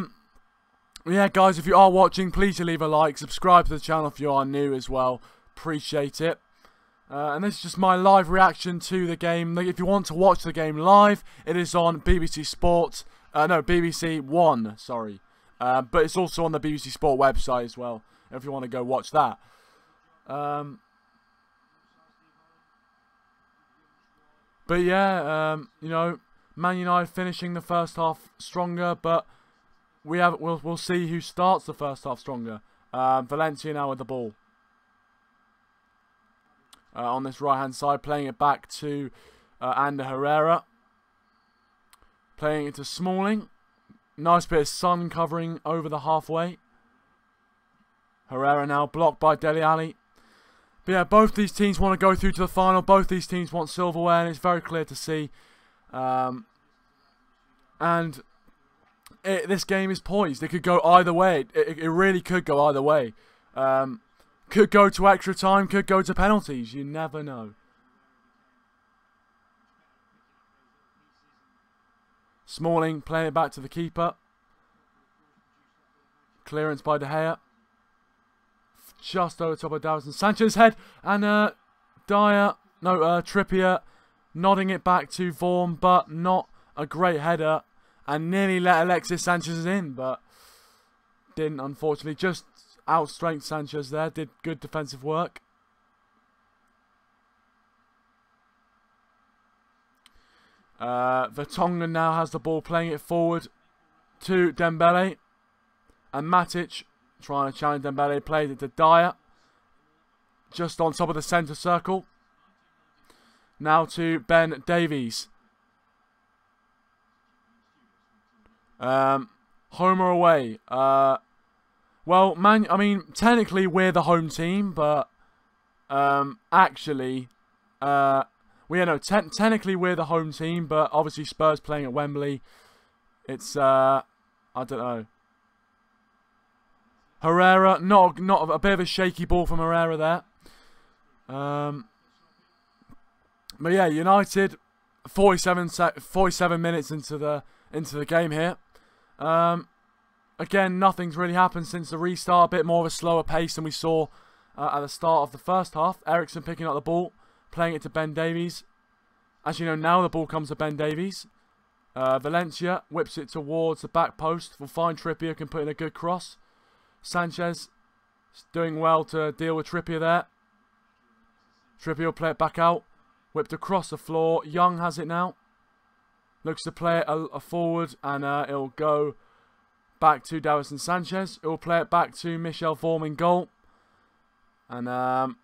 guys, if you are watching, please leave a like. Subscribe to the channel if you are new as well. Appreciate it. And this is just my live reaction to the game. If you want to watch the game live, it is on BBC Sport. No, BBC One, sorry. But it's also on the BBC Sport website as well, if you want to go watch that. But yeah, you know, Man United finishing the first half stronger, but we'll see who starts the first half stronger. Valencia now with the ball on this right hand side, playing it back to Ander Herrera, playing it to Smalling. Nice bit of sun covering over the halfway. Herrera now blocked by Dele Alli. But yeah, both these teams want to go through to the final. Both these teams want silverware, and it's very clear to see. This game is poised. It could go either way. It really could go either way. Could go to extra time, could go to penalties. You never know. Smalling playing it back to the keeper. Clearance by De Gea. Just over top of Davinson Sanchez's head. And Trippier nodding it back to Vorm, but not a great header. And nearly let Alexis Sanchez in, but didn't, unfortunately. Just outstrength Sanchez there. Did good defensive work. Vertonghen now has the ball, playing it forward to Dembele. And Matic trying to challenge Dembele, played it to Dyer. Just on top of the centre circle. Now to Ben Davies. Home or away? Well, I mean, technically we're the home team, but actually, technically we're the home team, but obviously Spurs playing at Wembley. It's I don't know. Herrera, not a bit of a shaky ball from Herrera there. But yeah, United 47 minutes into the game here. Again, nothing's really happened since the restart. A bit more of a slower pace than we saw at the start of the first half. Eriksen picking up the ball, playing it to Ben Davies. As you know, now the ball comes to Ben Davies. Valencia whips it towards the back post. We'll find Trippier, can put in a good cross. Sanchez is doing well to deal with Trippier there. Trippier will play it back out. Whipped across the floor. Young has it now. Looks to play it a forward, and it'll go back to Davinson Sanchez. It will play it back to Michel Vorm in goal. And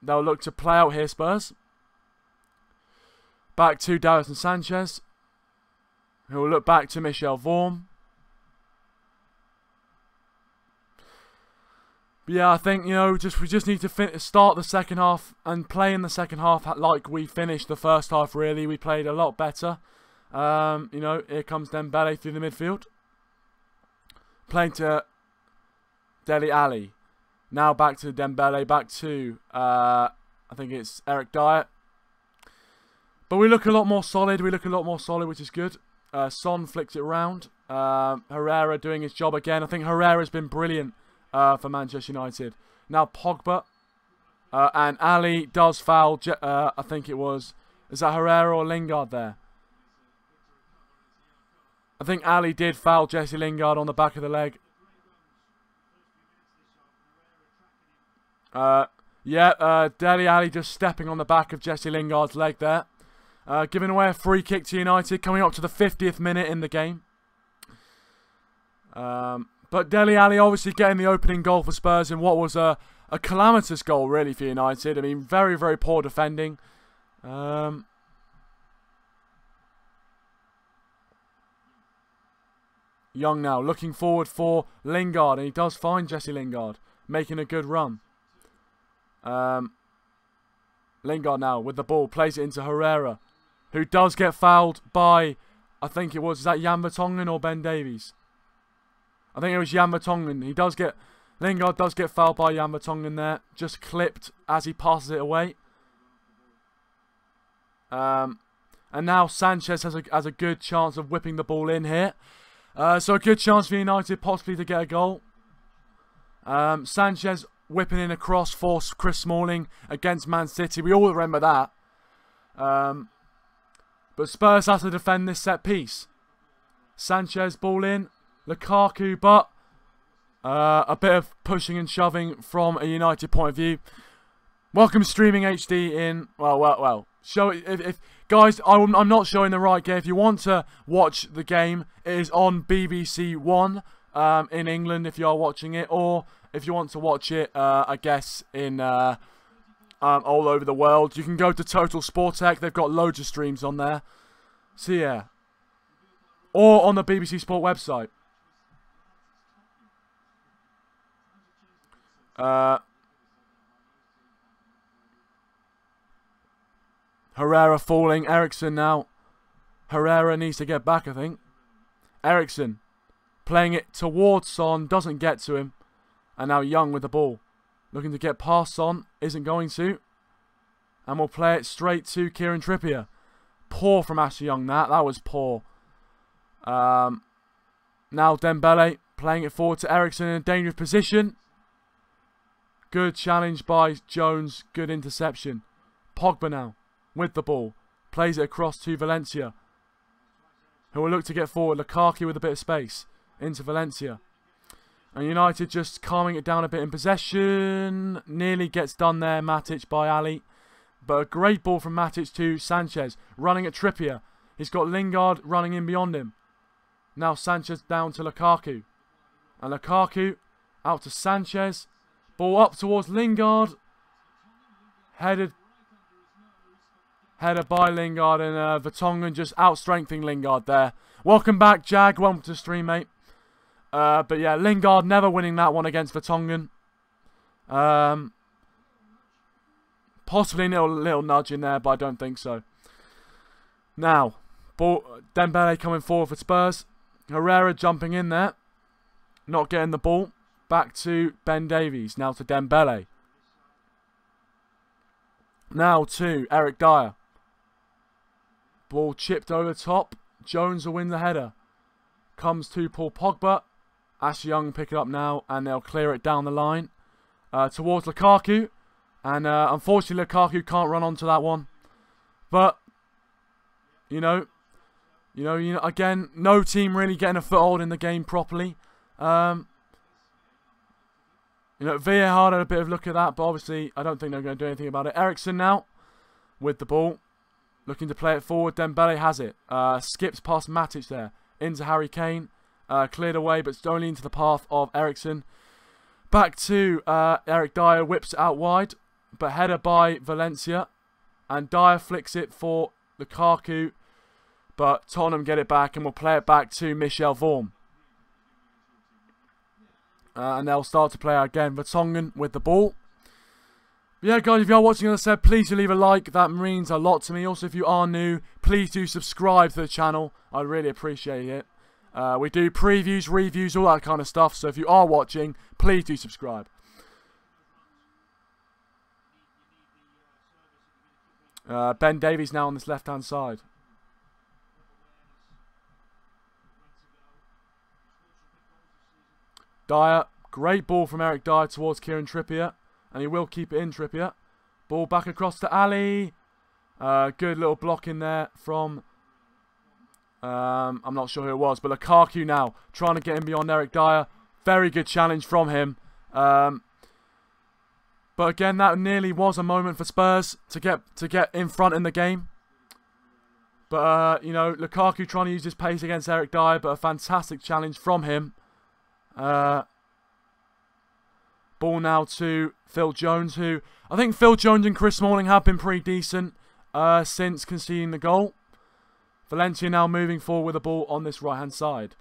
they'll look to play out here, Spurs. Back to Davinson Sanchez. Who will look back to Michel Vorm. But yeah, I think, you know, we just need to start the second half and play in the second half like we finished the first half, really. We played a lot better. You know, here comes Dembele through the midfield. Playing to Dele Alli. Now back to Dembele, back to, I think it's Eric Dyer. But we look a lot more solid, which is good. Son flicks it around. Herrera doing his job again. I think Herrera's been brilliant for Manchester United. Now Pogba. And Ali does foul, I think it was, is that Herrera or Lingard there? I think Ali did foul Jesse Lingard on the back of the leg. Dele Alli just stepping on the back of Jesse Lingard's leg there. Giving away a free kick to United, coming up to the 50th minute in the game. But Dele Alli obviously getting the opening goal for Spurs in what was a calamitous goal, really, for United. I mean, very, very poor defending. Young now looking forward for Lingard, and he does find Jesse Lingard, making a good run. Lingard now with the ball, plays it into Herrera, who does get fouled by, I think it was, is that Jan Vertonghen or Ben Davies? I think it was Jan Vertonghen. Lingard does get fouled by Jan Vertonghen there, just clipped as he passes it away. And now Sanchez has a good chance of whipping the ball in here. So a good chance for United possibly to get a goal. Sanchez whipping in a cross for Chris Smalling against Man City. We all remember that. But Spurs have to defend this set piece. Sanchez ball in. Lukaku, but a bit of pushing and shoving from a United point of view. Welcome streaming HD in. Well. Show if guys, I'm not showing the right game. If you want to watch the game, it is on BBC One in England if you are watching it, or if you want to watch it, I guess in all over the world, you can go to Total Sport Tech. They've got loads of streams on there. So yeah, or on the BBC Sport website. Herrera falling. Eriksen now. Herrera needs to get back, I think. Eriksen playing it towards Son. Doesn't get to him. And now Young with the ball. Looking to get past Son. Isn't going to. And we'll play it straight to Kieran Trippier. Poor from Ashley Young, that. That was poor. Now Dembele playing it forward to Eriksen in a dangerous position. Good challenge by Jones. Good interception. Pogba now with the ball. Plays it across to Valencia, who will look to get forward. Lukaku with a bit of space into Valencia. And United just calming it down a bit in possession. Nearly gets done there, Matic by Ali. But a great ball from Matic to Sanchez. Running at Trippier. He's got Lingard running in beyond him. Now Sanchez down to Lukaku. And Lukaku out to Sanchez. Ball up towards Lingard. Header by Lingard, and Vertonghen just out-strengthening Lingard there. Welcome back, Jag. Welcome to the stream, mate. But yeah, Lingard never winning that one against Vertonghen. Possibly a little nudge in there, but I don't think so. Now, Dembele coming forward for Spurs. Herrera jumping in there. Not getting the ball. Back to Ben Davies. Now to Dembele. Now to Eric Dyer. Ball chipped over the top. Jones will win the header. Comes to Paul Pogba. Ashley Young pick it up now, and they'll clear it down the line towards Lukaku. And unfortunately, Lukaku can't run onto that one. But you know, again, no team really getting a foothold in the game properly. VAR had a bit of a look at that, but obviously I don't think they're going to do anything about it. Eriksen now with the ball, looking to play it forward. Dembele has it. Skips past Matic there into Harry Kane. Cleared away, but it's only into the path of Eriksen. Back to Eric Dyer, whips it out wide, but header by Valencia. And Dyer flicks it for Lukaku, but Tottenham get it back and will play it back to Michel Vorm. And they'll start to play again. Vertonghen with the ball. But yeah, guys, if you are watching, as I said, please do leave a like. That means a lot to me. Also, if you are new, please do subscribe to the channel. I'd really appreciate it. We do previews, reviews, all that kind of stuff. So if you are watching, please do subscribe. Ben Davies now on this left-hand side. Dyer, great ball from Eric Dyer towards Kieran Trippier. And he will keep it in, Trippier. Ball back across to Ali. Good little block in there from... I'm not sure who it was, but Lukaku now trying to get him beyond Eric Dyer. Very good challenge from him. But again, that nearly was a moment for Spurs to get in front in the game. But Lukaku trying to use his pace against Eric Dyer, but a fantastic challenge from him. Ball now to Phil Jones, who I think Phil Jones and Chris Smalling have been pretty decent since conceding the goal. Valencia now moving forward with the ball on this right-hand side.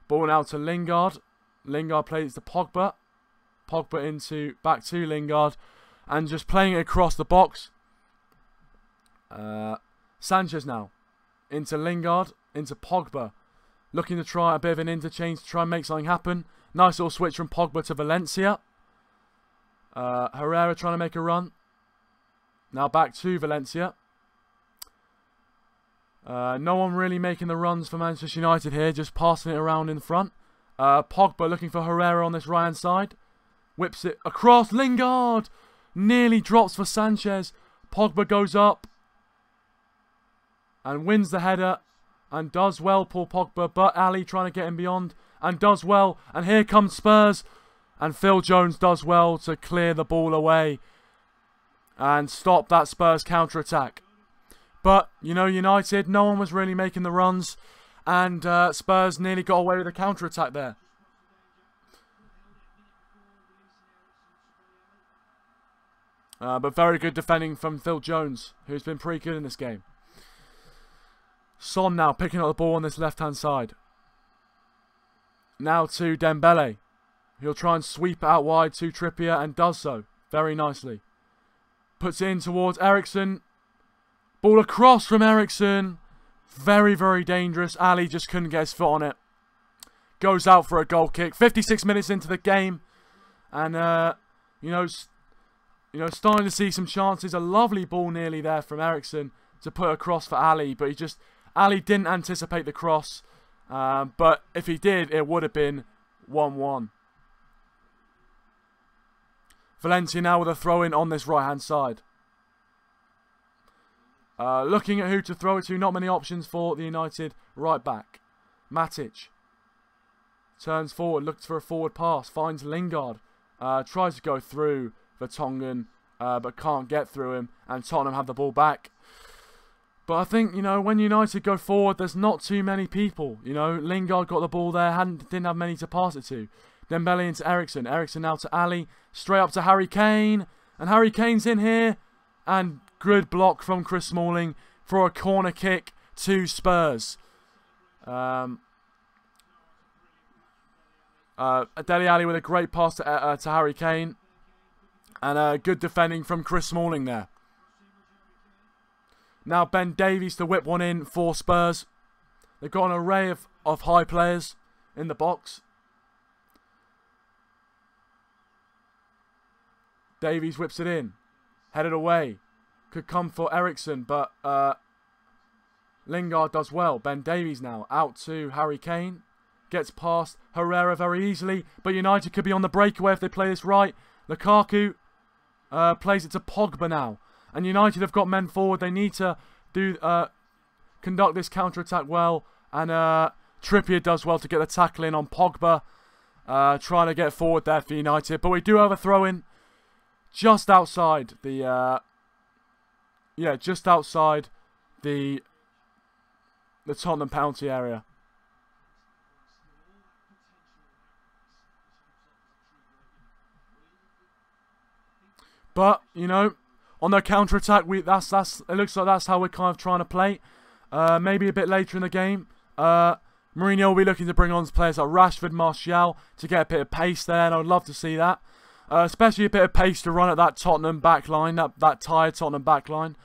Ball now to Lingard. Lingard plays to Pogba. Pogba back to Lingard. And just playing it across the box. Sanchez now. Into Lingard. Into Pogba. Looking to try a bit of an interchange to try and make something happen. Nice little switch from Pogba to Valencia. Herrera trying to make a run. Now back to Valencia. No one really making the runs for Manchester United here. Just passing it around in front. Pogba looking for Herrera on this right hand side. Whips it across. Lingard nearly drops for Sanchez. Pogba goes up. And wins the header. And does well, poor Pogba. But Ali trying to get him beyond. And does well. And here comes Spurs. And Phil Jones does well to clear the ball away. And stop that Spurs counter-attack. But, you know, United, no one was really making the runs. And Spurs nearly got away with a counter-attack there. But very good defending from Phil Jones, who's been pretty good in this game. Son now picking up the ball on this left-hand side. Now to Dembele. He'll try and sweep it out wide to Trippier and does so very nicely. Puts it in towards Eriksen. Ball across from Eriksen. Very, very dangerous. Ali just couldn't get his foot on it. Goes out for a goal kick. 56 minutes into the game. And, you know, starting to see some chances. A lovely ball nearly there from Eriksen to put across for Ali. But Ali didn't anticipate the cross. But if he did, it would have been 1-1. Valencia now with a throw-in on this right-hand side. Looking at who to throw it to. Not many options for the United right back. Matic. Turns forward. Looks for a forward pass. Finds Lingard. Tries to go through Vertonghen. But can't get through him. And Tottenham have the ball back. But I think, you know, when United go forward, there's not too many people. You know, Lingard got the ball there. Didn't have many to pass it to. Dembele into Eriksen. Eriksen now to Ali. Straight up to Harry Kane. And Harry Kane's in here. And good block from Chris Smalling for a corner kick to Spurs. Dele Alli with a great pass to Harry Kane. And good defending from Chris Smalling there. Now Ben Davies to whip one in for Spurs. They've got an array of high players in the box. Davies whips it in. Headed away. Could come for Eriksen, but Lingard does well. Ben Davies now out to Harry Kane. Gets past Herrera very easily, but United could be on the breakaway if they play this right. Lukaku plays it to Pogba now. And United have got men forward. They need to conduct this counter-attack well. And Trippier does well to get the tackle in on Pogba. Trying to get forward there for United. But we do have a throw-in. Just outside the, just outside the Tottenham penalty area. But you know, on their counter attack, it looks like that's how we're kind of trying to play. Maybe a bit later in the game, Mourinho will be looking to bring on players like Rashford, Martial to get a bit of pace there, and I'd love to see that. Especially a bit of pace to run at that Tottenham backline, that tired Tottenham backline.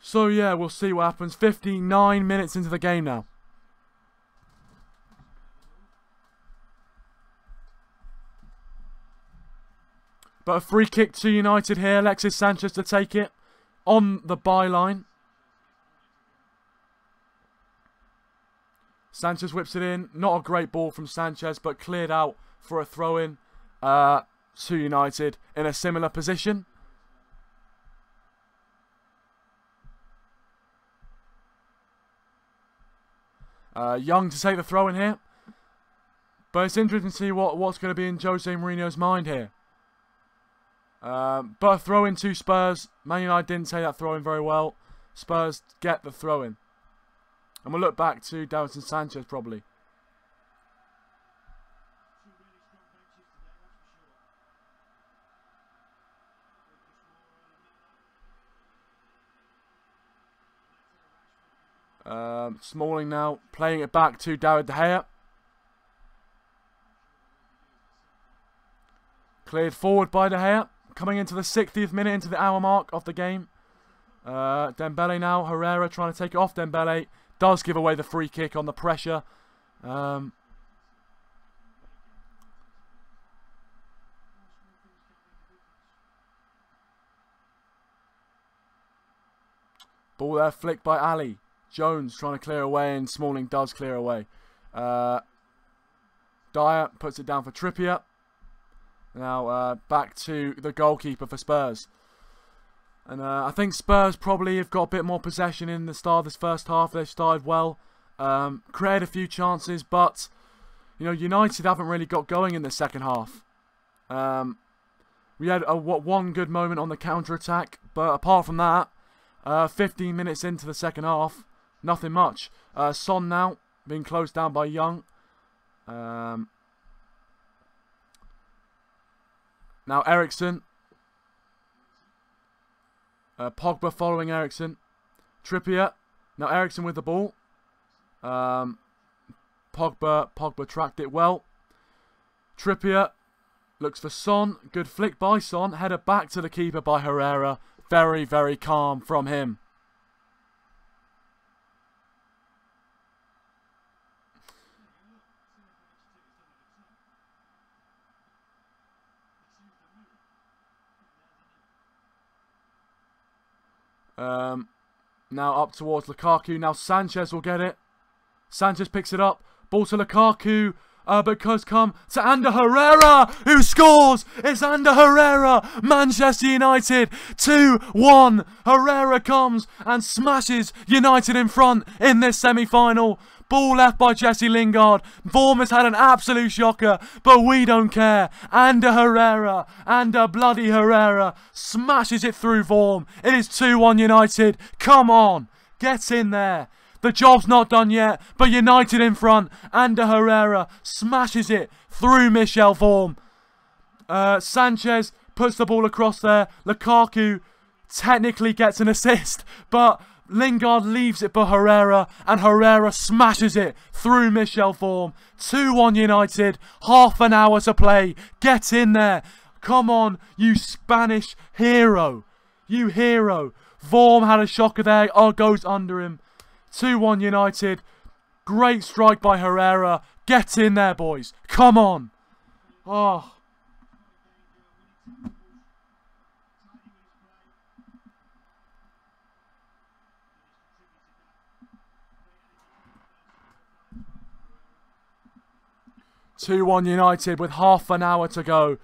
So yeah, we'll see what happens. 59 minutes into the game now. But a free kick to United here. Alexis Sanchez to take it on the byline. Sanchez whips it in. Not a great ball from Sanchez, but cleared out for a throw-in. To United in a similar position. Young to take the throw in here. But it's interesting to see what's going to be in Jose Mourinho's mind here. But a throw in to Spurs. Man United didn't take that throw in very well. Spurs get the throw in. And we'll look back to Davinson Sanchez probably. Smalling now playing it back to David De Gea. Cleared forward by De Gea. Coming into the 60th minute, into the hour mark of the game. Dembele now. Herrera trying to take it off. Dembele does give away the free kick on the pressure. Ball there flicked by Ali. Jones trying to clear away, and Smalling does clear away. Dyer puts it down for Trippier. Now back to the goalkeeper for Spurs. And I think Spurs probably have got a bit more possession in the start of this first half. They've started well. Created a few chances, but you know, United haven't really got going in the second half. We had one good moment on the counter-attack, but apart from that, 15 minutes into the second half, nothing much. Son now being closed down by Young. Now Eriksen. Pogba following Eriksen. Trippier. Now Eriksen with the ball. Pogba tracked it well. Trippier looks for Son. Good flick by Son. Header back to the keeper by Herrera. Very, very calm from him. Now up towards Lukaku. Now Sanchez will get it. Sanchez picks it up. Ball to Lukaku. But goes come to Ander Herrera, who scores. It's Ander Herrera. Manchester United 2-1. Herrera comes and smashes United in front in this semi-final. Ball left by Jesse Lingard. Bournemouth had an absolute shocker, but we don't care. Ander Herrera, Ander bloody Herrera, smashes it through Vorm. It is 2-1 United. Come on, get in there. The job's not done yet, but United in front. Ander Herrera smashes it through Michel Vorm. Sanchez puts the ball across there. Lukaku technically gets an assist, but Lingard leaves it for Herrera, and Herrera smashes it through Michel Vorm. 2-1 United, half an hour to play. Get in there. Come on, you Spanish hero. You hero. Vorm had a shocker there. Oh, goes under him. 2-1 United. Great strike by Herrera. Get in there, boys. Come on. Oh. (2-1 United with half an hour to go.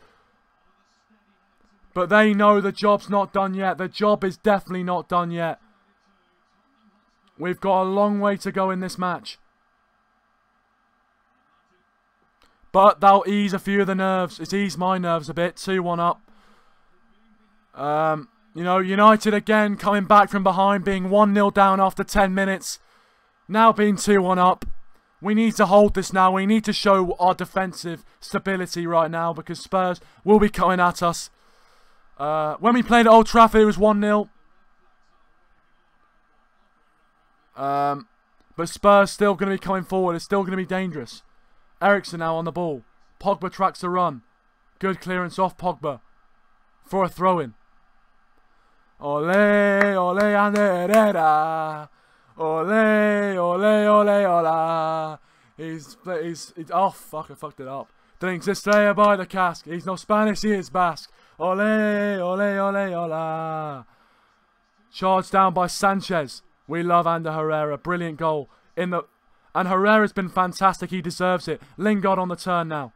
But they know the job's not done yet. The job is definitely not done yet. We've got a long way to go in this match. But that'll ease a few of the nerves. It's eased my nerves a bit. 2-1 up. You know, United again coming back from behind, being 1-0 down after 10 minutes. Now being 2-1 up. We need to hold this now. We need to show our defensive stability right now, because Spurs will be coming at us. When we played at Old Trafford, it was 1-0. But Spurs still going to be coming forward. It's still going to be dangerous. Eriksen now on the ball. Pogba tracks the run. Good clearance off Pogba for a throw-in. Ole, ole, Ander Herrera. Ole, ole, ole, ola. He's oh fuck, I fucked it up. Drinks Estrella by the cask. He's not Spanish, he is Basque. Ole, ole, ole, ola. Charged down by Sanchez. We love Ander Herrera. Brilliant goal. And Herrera's been fantastic. He deserves it. Lingard on the turn now.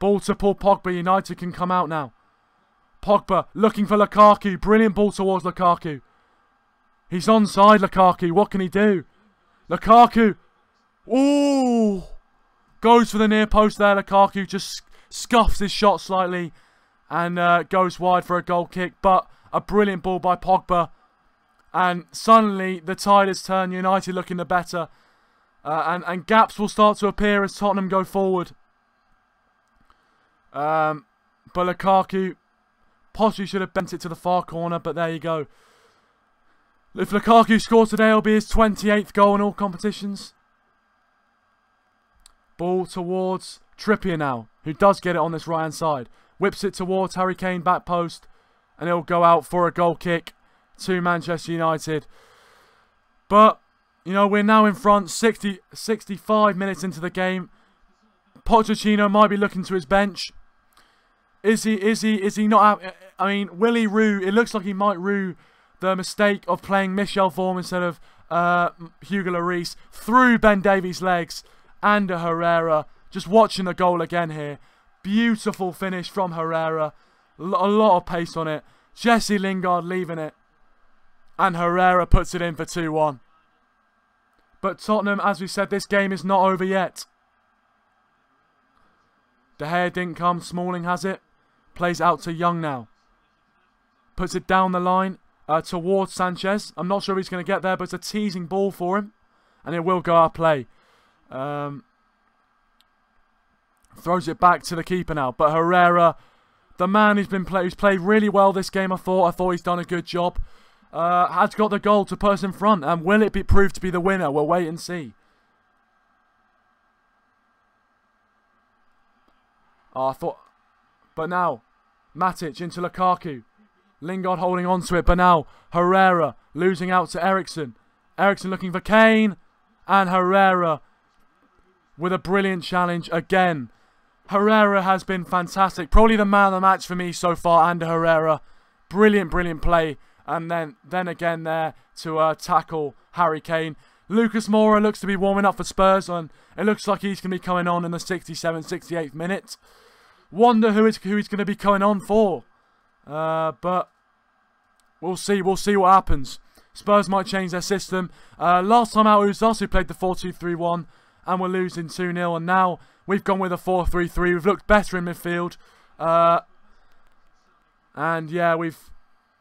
Ball to Paul Pogba. United can come out now. Pogba looking for Lukaku. Brilliant ball towards Lukaku. He's onside, Lukaku. What can he do? Lukaku. Ooh. Goes for the near post there. Lukaku just scuffs his shot slightly and goes wide for a goal kick. But a brilliant ball by Pogba. And suddenly the tide has turned. United looking the better. And gaps will start to appear as Tottenham go forward. But Lukaku possibly should have bent it to the far corner. But there you go. If Lukaku scores today, it'll be his 28th goal in all competitions. Ball towards Trippier now, who does get it on this right-hand side. whips it towards Harry Kane, back post, and it'll go out for a goal kick to Manchester United. But, you know, we're now in front, 65 minutes into the game. Pochettino might be looking to his bench. Is he not out? I mean, will he rue? It looks like he might rue the mistake of playing Michel Vorm instead of Hugo Lloris through Ben Davies' legs and Herrera. Just watching the goal again here. Beautiful finish from Herrera. A lot of pace on it. Jesse Lingard leaving it. And Herrera puts it in for 2-1. But Tottenham, as we said, this game is not over yet. De Gea didn't come. Smalling has it. Plays out to Young now. Puts it down the line towards Sanchez. I'm not sure if he's going to get there, but it's a teasing ball for him. And it will go out play. Throws it back to the keeper now. But Herrera, the man who's played really well this game, I thought he's done a good job. Has got the goal to put us in front. And will it be proved to be the winner? We'll wait and see. But now, Matic into Lukaku. Lingard holding on to it, but now Herrera losing out to Eriksen. Eriksen looking for Kane. And Herrera with a brilliant challenge again. Herrera has been fantastic. Probably the man of the match for me so far, Ander Herrera. Brilliant, brilliant play. And then again there to tackle Harry Kane. Lucas Moura looks to be warming up for Spurs, and it looks like he's going to be coming on in the 67th, 68th minute. Wonder who he's going to be coming on for. But we'll see what happens. Spurs might change their system. Last time out it was us who played the 4-2-3-1 and we're losing 2-0. And now we've gone with a 4-3-3. We've looked better in midfield. And yeah,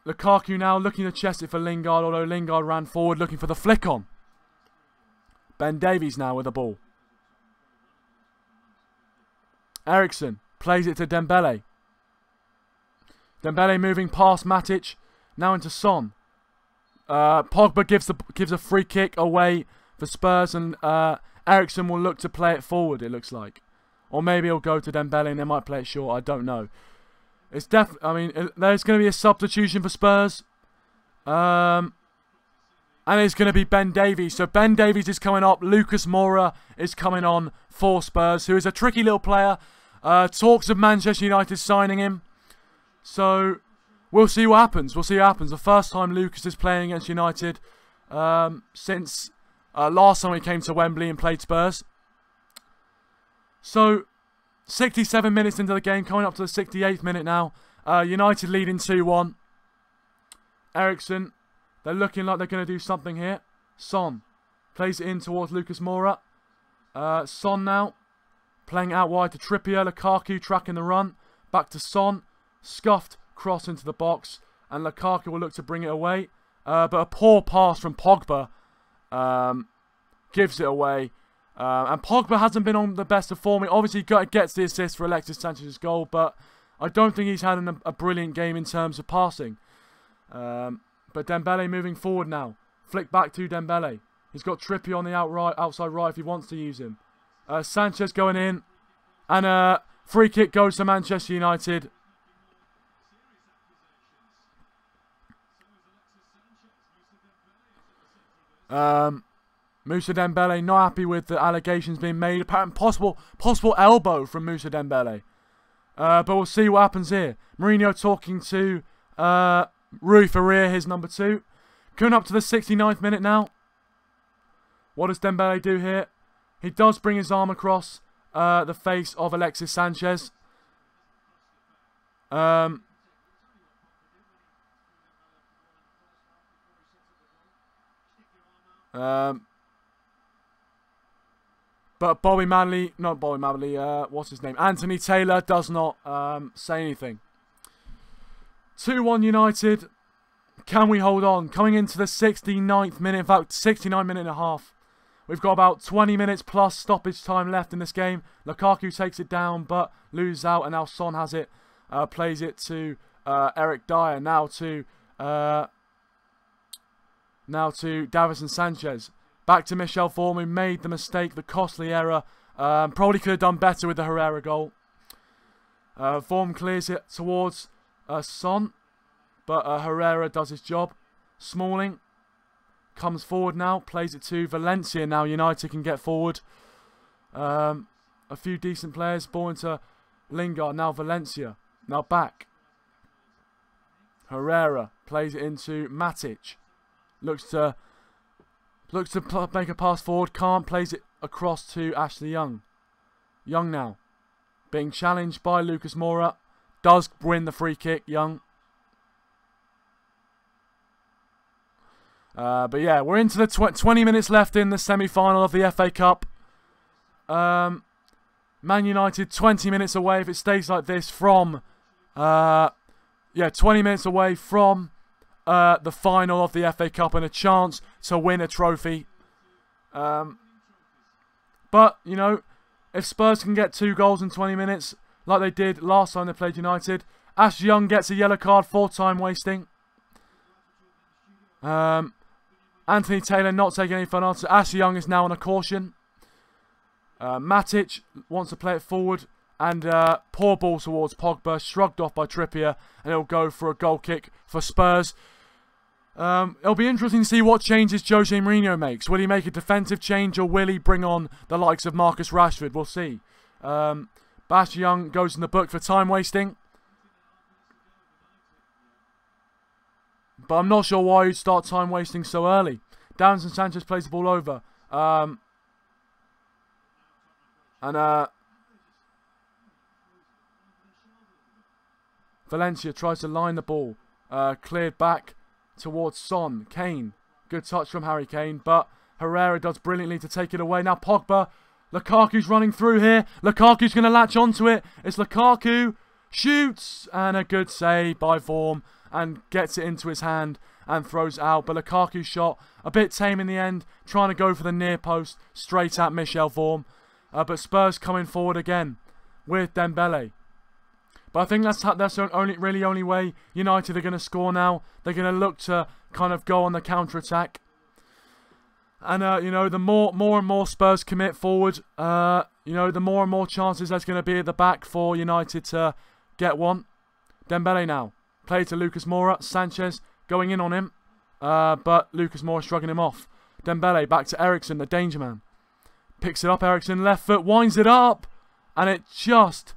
Lukaku now looking to chest it for Lingard, although Lingard ran forward looking for the flick on. Ben Davies now with the ball. Eriksen plays it to Dembele. Dembele moving past Matic. Now into Son. Pogba gives a free kick away for Spurs, and Eriksen will look to play it forward, it looks like. Or maybe he'll go to Dembele and they might play it short, I don't know. It's there's going to be a substitution for Spurs. And it's going to be Ben Davies. So Ben Davies is coming up. Lucas Moura is coming on for Spurs, who is a tricky little player. Talks of Manchester United signing him. So we'll see what happens. The first time Lucas is playing against United since last time he came to Wembley and played Spurs. So 67 minutes into the game, coming up to the 68th minute now. United leading 2-1. Eriksen. They're looking like they're going to do something here. Son plays it in towards Lucas Moura. Son now playing out wide to Trippier. Lukaku tracking the run. Back to Son. Scuffed cross into the box. And Lukaku will look to bring it away. But a poor pass from Pogba gives it away. And Pogba hasn't been on the best of form. He obviously gets the assist for Alexis Sanchez's goal. But I don't think he's had a brilliant game in terms of passing. But Dembele moving forward now. Flick back to Dembele. He's got Trippier on the outside right if he wants to use him. Sanchez going in. And free kick goes to Manchester United. Moussa Dembele not happy with the allegations being made. Apparently possible elbow from Moussa Dembele. But we'll see what happens here. Mourinho talking to Rui Faria, his number 2. Coming up to the 69th minute now. What does Dembele do here? He does bring his arm across the face of Alexis Sanchez. But what's his name? Anthony Taylor does not say anything. 2-1 United. Can we hold on? Coming into the 69th minute, in fact, 69 minute and a half. We've got about 20 minutes plus stoppage time left in this game. Lukaku takes it down, but loses out, and now Son has it. Plays it to Eric Dyer. Now to Davinson Sanchez. Back to Michel Vorm, who made the mistake, the costly error. Probably could have done better with the Herrera goal. Vorm clears it towards Son, but Herrera does his job. Smalling comes forward now, plays it to Valencia. Now United can get forward. A few decent players. Ball into Lingard. Now Valencia. Now back. Herrera plays it into Matic. Looks to make a pass forward. Can't. Plays it across to Ashley Young. Young now being challenged by Lucas Moura. Does win the free kick. Young. But yeah, we're into the 20 minutes left in the semi-final of the FA Cup. Man United 20 minutes away, if it stays like this, from 20 minutes away from the final of the FA Cup and a chance to win a trophy. But you know, if Spurs can get 2 goals in 20 minutes like they did last time they played United, Ash Young gets a yellow card for time wasting. Anthony Taylor not taking any penalties. Ash Young is now on a caution. Matic wants to play it forward, and poor ball towards Pogba, shrugged off by Trippier, and it'll go for a goal kick for Spurs. It'll be interesting to see what changes Jose Mourinho makes. Will he make a defensive change, or will he bring on the likes of Marcus Rashford? We'll see. Ash Young goes in the book for time wasting. But I'm not sure why you'd start time wasting so early. Downs and Sanchez plays the ball over. Valencia tries to line the ball. Cleared back towards Son. Kane. Good touch from Harry Kane. But Herrera does brilliantly to take it away. Now Pogba. Lukaku's running through here. Lukaku's going to latch onto it. It's Lukaku. Shoots. And a good save by Vorm. And gets it into his hand and throws it out. But Lukaku's shot a bit tame in the end. Trying to go for the near post. Straight at Michel Vorm. But Spurs coming forward again with Dembele. But I think that's the only way United are going to score now. They're going to look to kind of go on the counter-attack. And, you know, the more and more Spurs commit forward, you know, the more and more chances there's going to be at the back for United to get one. Dembele now. Play to Lucas Moura. Sanchez going in on him. But Lucas Moura shrugging him off. Dembele back to Eriksen, the danger man. Picks it up, Eriksen, left foot, winds it up. And it just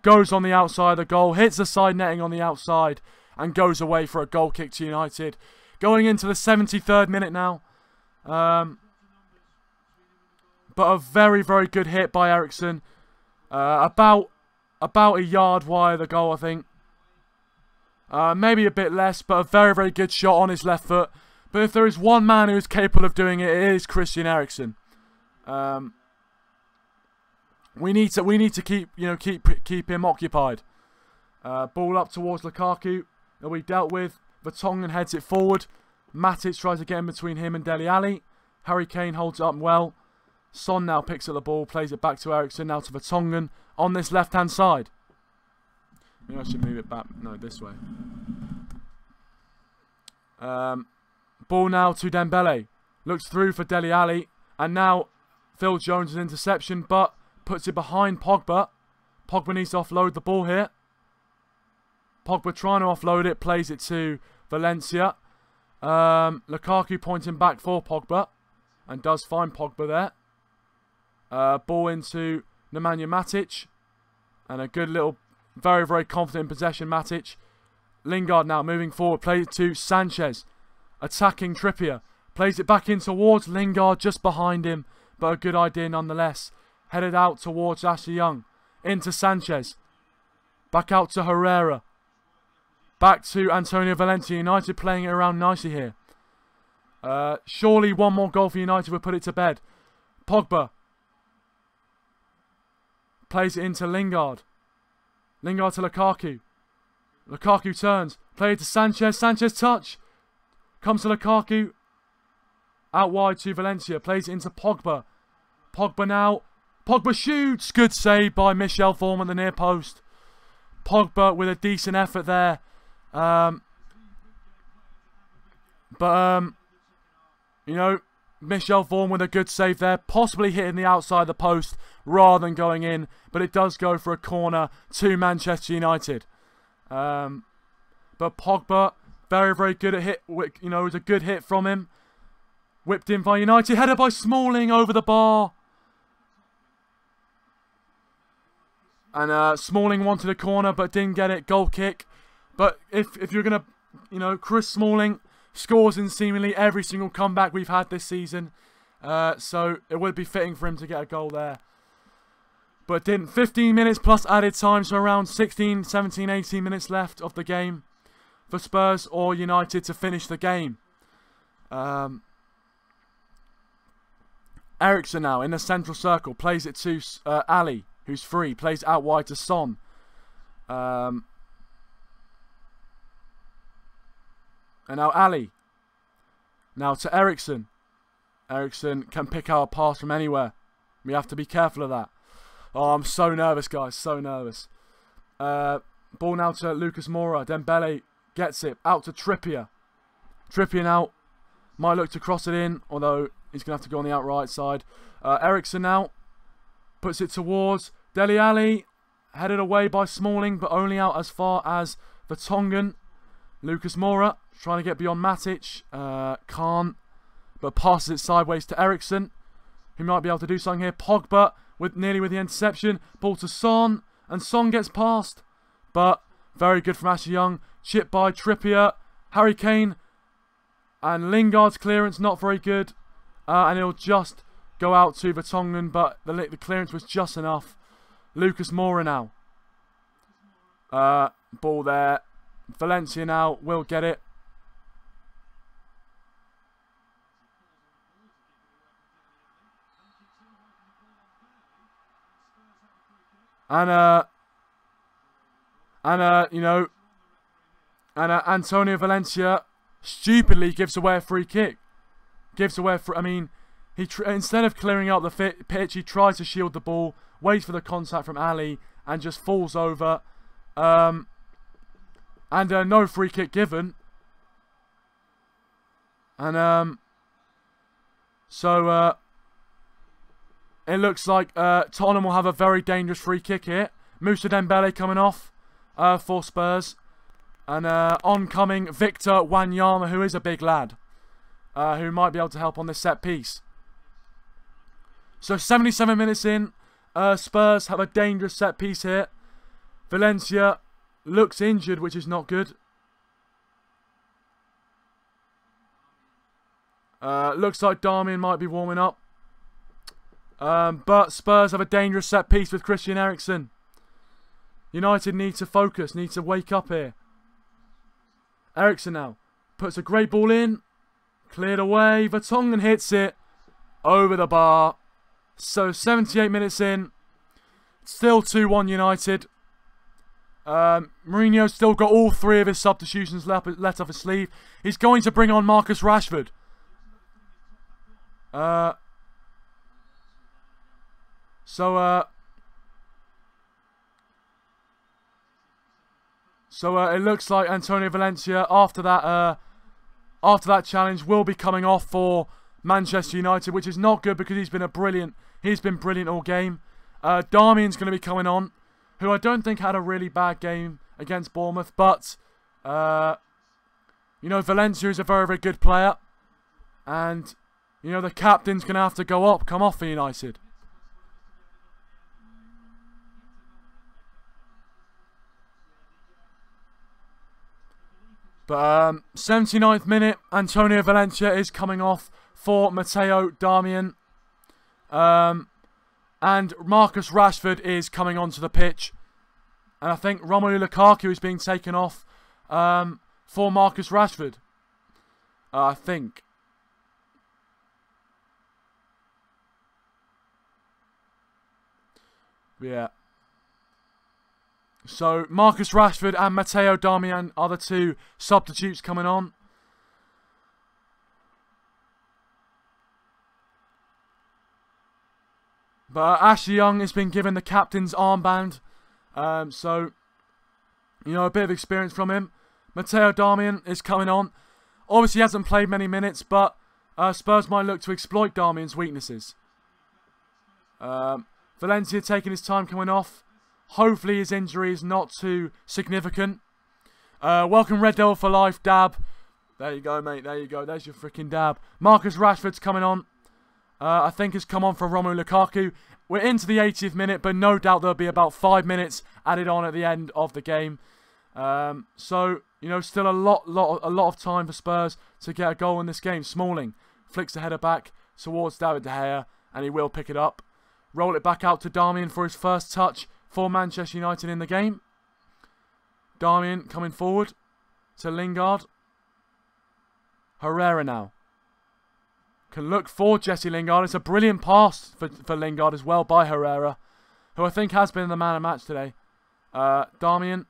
goes on the outside of the goal. Hits the side netting on the outside. And goes away for a goal kick to United. Going into the 73rd minute now. But a very, very good hit by Eriksen. About a yard wide of the goal, I think. Maybe a bit less, but a very, very good shot on his left foot. But if there is one man who is capable of doing it, it is Christian Eriksen. We need to keep him occupied. Ball up towards Lukaku. It'll be dealt with. Vertonghen heads it forward. Matic tries to get in between him and Dele Alli. Harry Kane holds it up well. Son now picks up the ball, plays it back to Eriksen, now to Vertonghen on this left-hand side. Maybe I should move it back. No, this way. Ball now to Dembele. Looks through for Dele Alli. And now Phil Jones' interception, but puts it behind Pogba. Pogba needs to offload the ball here. Pogba trying to offload it, plays it to Valencia. Lukaku pointing back for Pogba. And does find Pogba there. Ball into Nemanja Matic. And a good little, very, very confident possession, Matic. Lingard now moving forward. Plays it to Sanchez. Attacking Trippier. Plays it back in towards Lingard, just behind him. But a good idea nonetheless. Headed out towards Ashley Young. Into Sanchez. Back out to Herrera. Back to Antonio Valencia. United playing it around nicely here. Surely one more goal for United will put it to bed. Pogba. Plays it into Lingard. Lingard to Lukaku. Lukaku turns. Play it to Sanchez. Sanchez touch. Comes to Lukaku. Out wide to Valencia. Plays it into Pogba. Pogba now. Pogba shoots. Good save by Michel Vorm at the near post. Pogba with a decent effort there. You know, Michel Vaughan with a good save there, possibly hitting the outside of the post rather than going in, but it does go for a corner to Manchester United. But Pogba, very, very good at hit. You know, it was a good hit from him. Whipped in by United, headed by Smalling over the bar. And Smalling wanted a corner but didn't get it. Goal kick. But if you're going to, you know, Chris Smalling scores in seemingly every single comeback we've had this season. So it would be fitting for him to get a goal there. But didn't. 15 minutes plus added time, so around 16, 17, 18 minutes left of the game for Spurs or United to finish the game. Eriksen now in the central circle, plays it to Ali, who's free, plays out wide to Son. And now Ali. Now to Eriksen. Eriksen can pick out a pass from anywhere. We have to be careful of that. Oh, I'm so nervous, guys. So nervous. Ball now to Lucas Moura. Dembele gets it. Out to Trippier. Trippier now might look to cross it in, although he's going to have to go on the outright side. Eriksen now puts it towards Dele Alli. Headed away by Smalling, but only out as far as Vertonghen. Lucas Moura trying to get beyond Matic. Can't. But passes it sideways to Eriksen, who might be able to do something here. Pogba nearly with the interception. Ball to Son. And Son gets past. But very good from Ashley Young. Chipped by Trippier. Harry Kane. And Lingard's clearance not very good. And he'll just go out to Vertonghen. But the clearance was just enough. Lucas Moura now. Ball there. Valencia now will get it. And Antonio Valencia stupidly gives away a free kick. I mean, instead of clearing out the pitch, he tries to shield the ball, waits for the contact from Ali, and just falls over. No free kick given. And it looks like Tottenham will have a very dangerous free kick here. Moussa Dembele coming off for Spurs. And oncoming Victor Wanyama, who is a big lad, who might be able to help on this set piece. So 77 minutes in, Spurs have a dangerous set piece here. Valencia looks injured, which is not good. Looks like Darmian might be warming up. But Spurs have a dangerous set piece with Christian Eriksen. United need to focus, need to wake up here. Eriksen now puts a great ball in. Cleared away. Vertonghen hits it over the bar. So 78 minutes in. Still 2-1 United. Mourinho's still got all three of his substitutions let off his sleeve. He's going to bring on Marcus Rashford. So it looks like Antonio Valencia after that challenge will be coming off for Manchester United, which is not good because he's been brilliant all game. Darmian's going to be coming on, who I don't think had a really bad game against Bournemouth, but you know, Valencia is a very, very good player, and you know, the captain's going to have to come off for United. But 79th minute, Antonio Valencia is coming off for Matteo Darmian. And Marcus Rashford is coming onto the pitch. And I think Romelu Lukaku is being taken off for Marcus Rashford. I think. Yeah. So, Marcus Rashford and Matteo Darmian are the two substitutes coming on. But Ashley Young has been given the captain's armband. So, you know, a bit of experience from him. Matteo Darmian is coming on. Obviously, he hasn't played many minutes, but Spurs might look to exploit Darmian's weaknesses. Valencia taking his time coming off. Hopefully his injury is not too significant. Welcome Red Devil for life, dab. There you go, mate. There you go. There's your freaking dab. Marcus Rashford's coming on. I think has come on for Romelu Lukaku. We're into the 80th minute, but no doubt there'll be about 5 minutes added on at the end of the game. So, you know, still a lot of time for Spurs to get a goal in this game. Smalling flicks the header back towards David De Gea, and he will pick it up. Roll it back out to Darmian for his first touch for Manchester United in the game. Darmian coming forward to Lingard. Herrera now. Can look for Jesse Lingard. It's a brilliant pass for Lingard as well by Herrera, who I think has been the man of the match today. Darmian.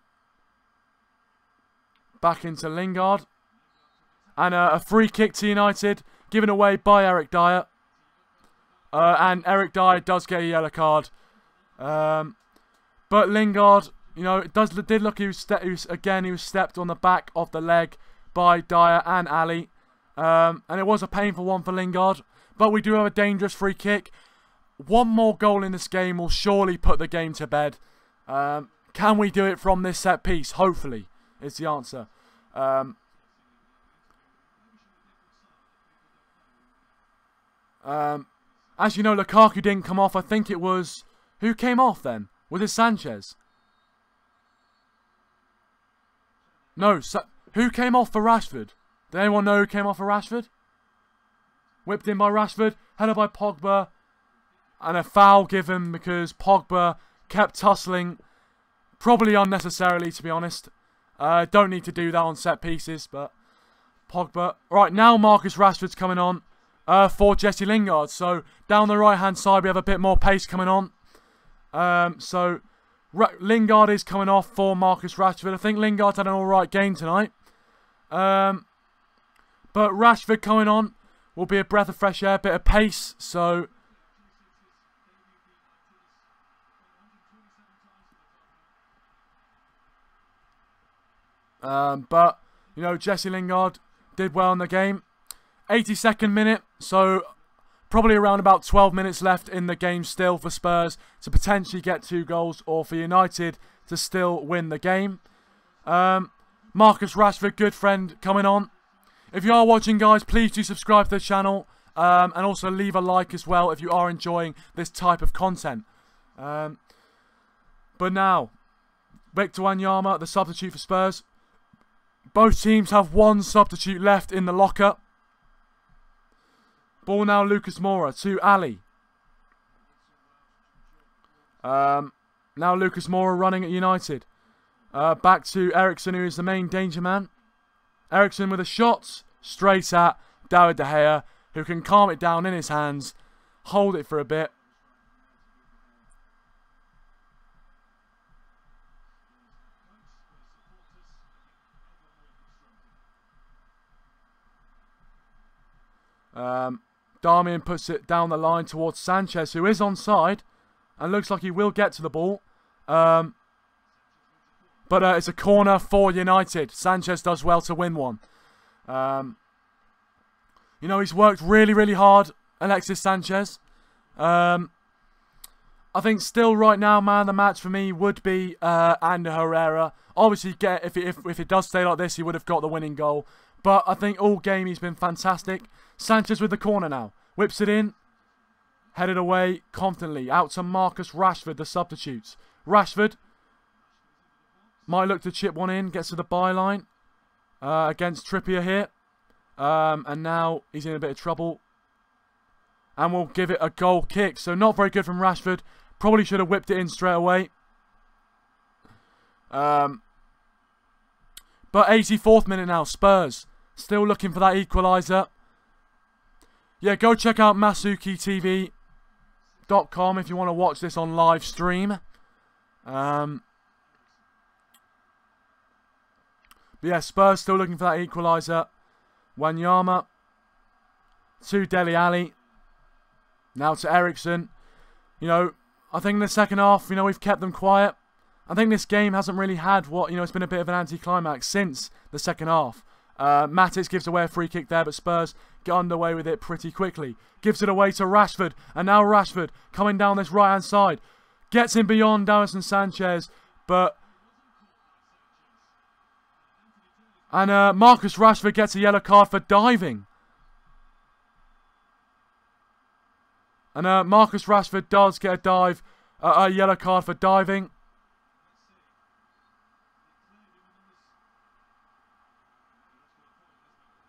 Back into Lingard. And a free kick to United, given away by Eric Dyer. And Eric Dyer does get a yellow card. But Lingard, you know, did look he was stepped on the back of the leg by Dyer and Ali. And it was a painful one for Lingard. But we do have a dangerous free kick. One more goal in this game will surely put the game to bed. Can we do it from this set piece? Hopefully, is the answer. As you know, Lukaku didn't come off. I think it was... Who came off then? Was it Sanchez? No, who came off for Rashford? Did anyone know who came off for Rashford? Whipped in by Rashford, headed by Pogba, and a foul given because Pogba kept tussling, probably unnecessarily to be honest. Don't need to do that on set pieces, but Pogba. Right, now Marcus Rashford's coming on for Jesse Lingard. So down the right hand side we have a bit more pace coming on. Lingard is coming off for Marcus Rashford. I think Lingard's had an alright game tonight. But Rashford coming on will be a breath of fresh air, bit of pace. So but you know, Jesse Lingard did well in the game. 82nd minute, so probably around about 12 minutes left in the game still for Spurs to potentially get 2 goals, or for United to still win the game. Marcus Rashford, good friend, coming on. If you are watching, guys, please do subscribe to the channel, and also leave a like as well if you are enjoying this type of content. But now, Victor Wanyama, the substitute for Spurs. Both teams have 1 substitute left in the locker. Ball now Lucas Moura to Ali. Now Lucas Moura running at United. Back to Eriksen, who is the main danger man. Eriksen with a shot straight at David De Gea, who can calm it down in his hands, hold it for a bit. Darmian puts it down the line towards Sanchez, who is onside and looks like he will get to the ball. But it's a corner for United. Sanchez does well to win one. You know, he's worked really hard, Alexis Sanchez. I think still right now, man of the match for me would be Ander Herrera. Obviously, if it does stay like this, he would have got the winning goal. But I think all game he's been fantastic. Sanchez with the corner now. Whips it in. Headed away confidently. Out to Marcus Rashford, the substitute. Rashford might look to chip one in. Gets to the byline. Against Trippier here. And now he's in a bit of trouble. And we'll give it a goal kick. So not very good from Rashford. Probably should have whipped it in straight away. But 84th minute now. Spurs still looking for that equaliser. Yeah, go check out MasukiTV.com if you want to watch this on live stream. But yeah, Spurs still looking for that equaliser. Wanyama to Dele Alli. Now to Eriksen. You know, I think in the second half, you know, we've kept them quiet. I think this game hasn't really had what, you know, it's been a bit of an anticlimax since the second half. Matic gives away a free kick there, but Spurs get underway with it pretty quickly. Gives it away to Rashford, and now Rashford coming down this right-hand side. Gets in beyond Davinson Sanchez, but... And Marcus Rashford gets a yellow card for diving. And Marcus Rashford does get a yellow card for diving.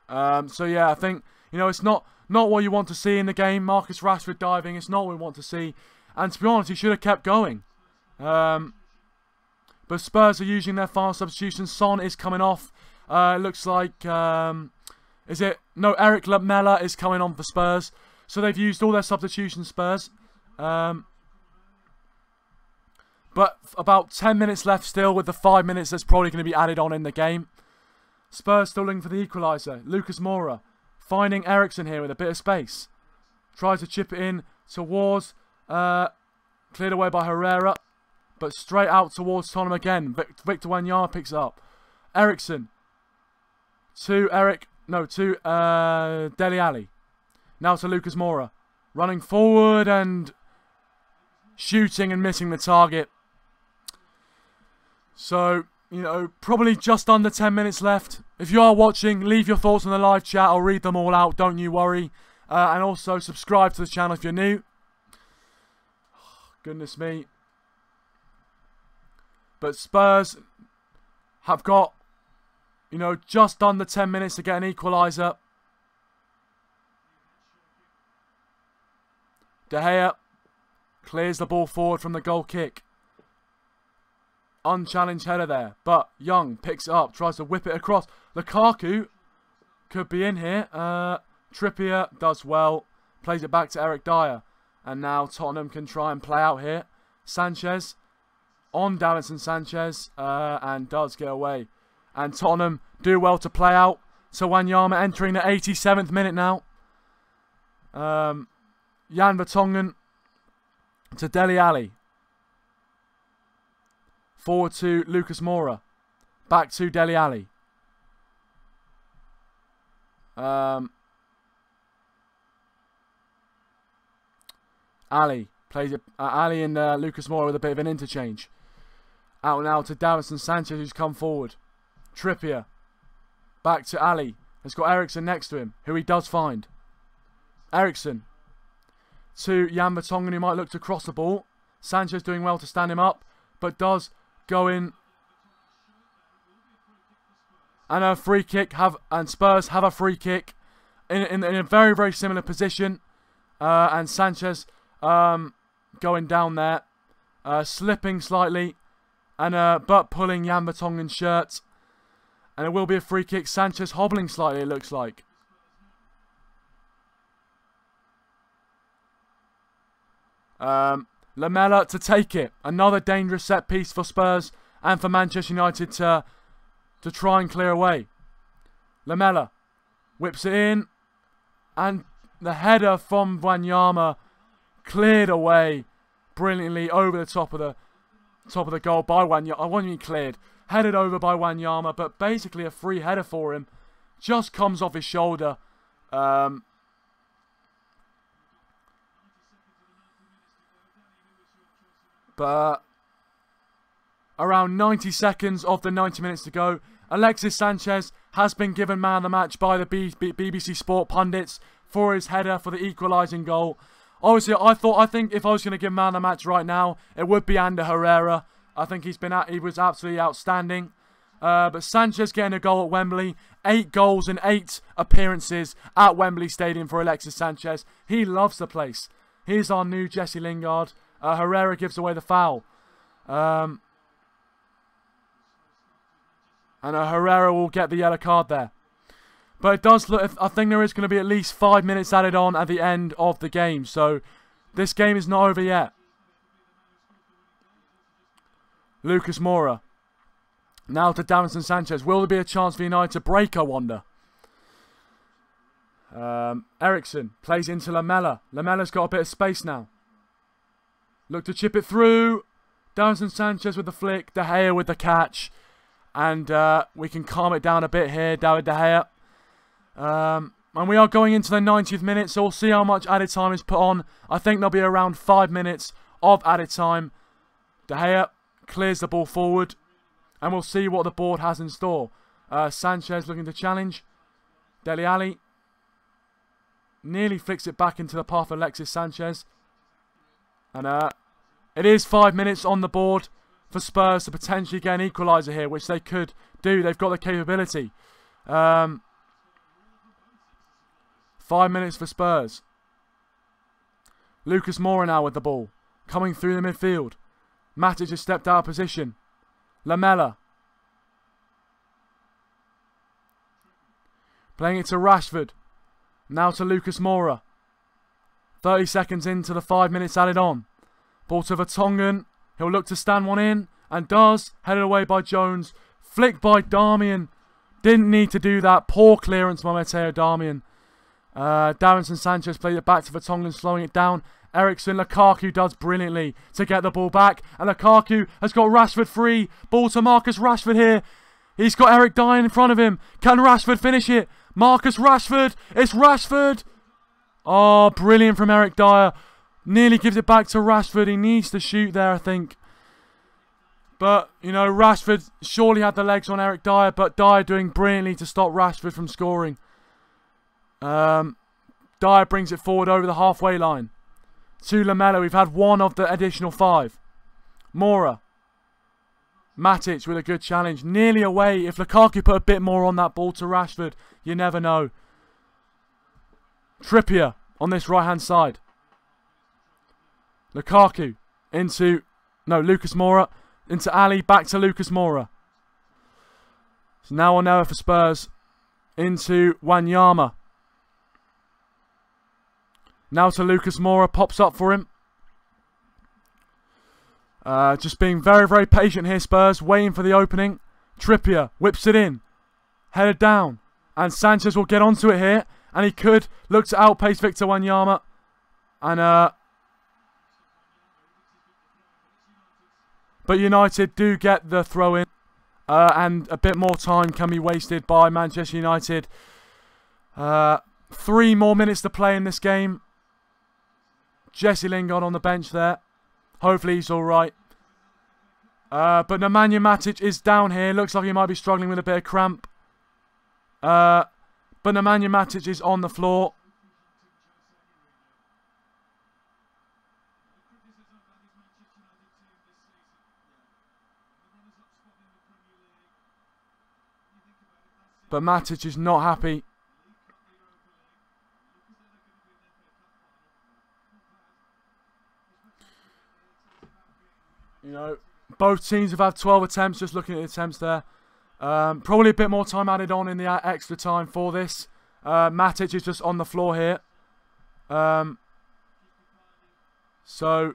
So yeah, I think, you know, it's not what you want to see in the game. Marcus Rashford diving, it's not what we want to see. And to be honest, he should have kept going. But Spurs are using their final substitution. Son is coming off. It looks like, Eric Lamela is coming on for Spurs. So they've used all their substitutions, Spurs. But about 10 minutes left still, with the 5 minutes that's probably going to be added on in the game. Spurs still looking for the equaliser. Lucas Moura finding Eriksen here with a bit of space. Tries to chip it in towards... cleared away by Herrera. But straight out towards Tottenham again. Victor Wanyama picks it up. Eriksen. To Dele Alli. Now to Lucas Moura. Running forward and shooting and missing the target. So, you know, probably just under 10 minutes left. If you are watching, leave your thoughts in the live chat. I'll read them all out, don't you worry. And also subscribe to the channel if you're new. Goodness me. But Spurs have got, you know, just under 10 minutes to get an equaliser. De Gea clears the ball forward from the goal kick. Unchallenged header there, but Young picks it up, tries to whip it across. Lukaku could be in here. Trippier does well, plays it back to Eric Dyer. And now Tottenham can try and play out here. Sanchez on Davinson Sanchez and does get away. And Tottenham do well to play out. So Wanyama entering the 87th minute now. Jan Vertonghen to Dele Alli. Forward to Lucas Moura. Back to Dele Alli. Ali plays it. Ali and Lucas Moura with a bit of an interchange. Out now to Davinson Sanchez, who's come forward. Trippier. Back to Ali. Has got Eriksen next to him, who he does find. Eriksen. To Jan Vertonghen, who might look to cross the ball. Sanchez doing well to stand him up, but does go in. And a free kick, and Spurs have a free kick in a very, very similar position. And Sanchez going down there, slipping slightly, and but pulling Jan Vertonghen's shirt. And it will be a free kick. Sanchez hobbling slightly, it looks like. Lamela to take it. Another dangerous set piece for Spurs and for Manchester United to try and clear away. Lamela whips it in, and the header from Wanyama cleared away brilliantly over the top of the goal by Wanyama. I won't mean cleared, headed over by Wanyama, but basically a free header for him. Just comes off his shoulder. But around 90 seconds of the 90 minutes to go, Alexis Sanchez has been given man of the match by the BBC Sport pundits for his header for the equalising goal. Obviously, I think if I was going to give man of the match right now, it would be Ander Herrera. I think he was absolutely outstanding. But Sanchez getting a goal at Wembley, 8 goals in 8 appearances at Wembley Stadium for Alexis Sanchez. He loves the place. Here's our new Jesse Lingard. Herrera gives away the foul. And Herrera will get the yellow card there. But it does look, I think there is going to be at least 5 minutes added on at the end of the game. So this game is not over yet. Lucas Moura. Now to Davinson Sanchez. Will there be a chance for United to break, I wonder? Eriksen plays into Lamela. Lamela's got a bit of space now. Look to chip it through. Davinson Sanchez with the flick. De Gea with the catch. And we can calm it down a bit here, David De Gea. And we are going into the 90th minute, so we'll see how much added time is put on. I think there'll be around 5 minutes of added time. De Gea clears the ball forward, and we'll see what the board has in store. Sanchez looking to challenge. Dele Alli nearly flicks it back into the path of Alexis Sanchez. And it is 5 minutes on the board for Spurs to potentially get an equaliser here, which they could do. They've got the capability. 5 minutes for Spurs. Lucas Moura now with the ball. Coming through the midfield. Matic has stepped out of position. Lamela. Playing it to Rashford. Now to Lucas Moura. 30 seconds into the 5 minutes added on. Ball to Vertonghen. He'll look to stand one in. And does. Headed away by Jones. Flicked by Darmian. Didn't need to do that. Poor clearance by Matteo Darmian. Davinson Sanchez played it back to Vertonghen, slowing it down. Eriksen, Lukaku does brilliantly to get the ball back. And Lukaku has got Rashford free. Ball to Marcus Rashford here. He's got Eric Dyer in front of him. Can Rashford finish it? Marcus Rashford. It's Rashford. Oh, brilliant from Eric Dyer. Nearly gives it back to Rashford. He needs to shoot there, I think. But, you know, Rashford surely had the legs on Eric Dyer. But Dyer doing brilliantly to stop Rashford from scoring. Dyer brings it forward over the halfway line. To Lamela. We've had one of the additional 5. Moura. Matic with a good challenge. Nearly away. If Lukaku put a bit more on that ball to Rashford, you never know. Trippier on this right-hand side. Lukaku into... No, Lucas Moura. Into Ali. Back to Lucas Moura. So now or never for Spurs. Into Wanyama. Now to Lucas Moura. Pops up for him. Just being very, very patient here, Spurs. Waiting for the opening. Trippier whips it in. Headed down. And Sanchez will get onto it here. And he could look to outpace Victor Wanyama. And, but United do get the throw in. And a bit more time can be wasted by Manchester United. 3 more minutes to play in this game. Jesse Lingard on the bench there. Hopefully he's alright. But Nemanja Matic is down here. Looks like he might be struggling with a bit of cramp. But Nemanja Matic is on the floor. But Matic is not happy. You know, both teams have had 12 attempts, just looking at the attempts there. Probably a bit more time added on in the extra time for this. Matic is just on the floor here. So,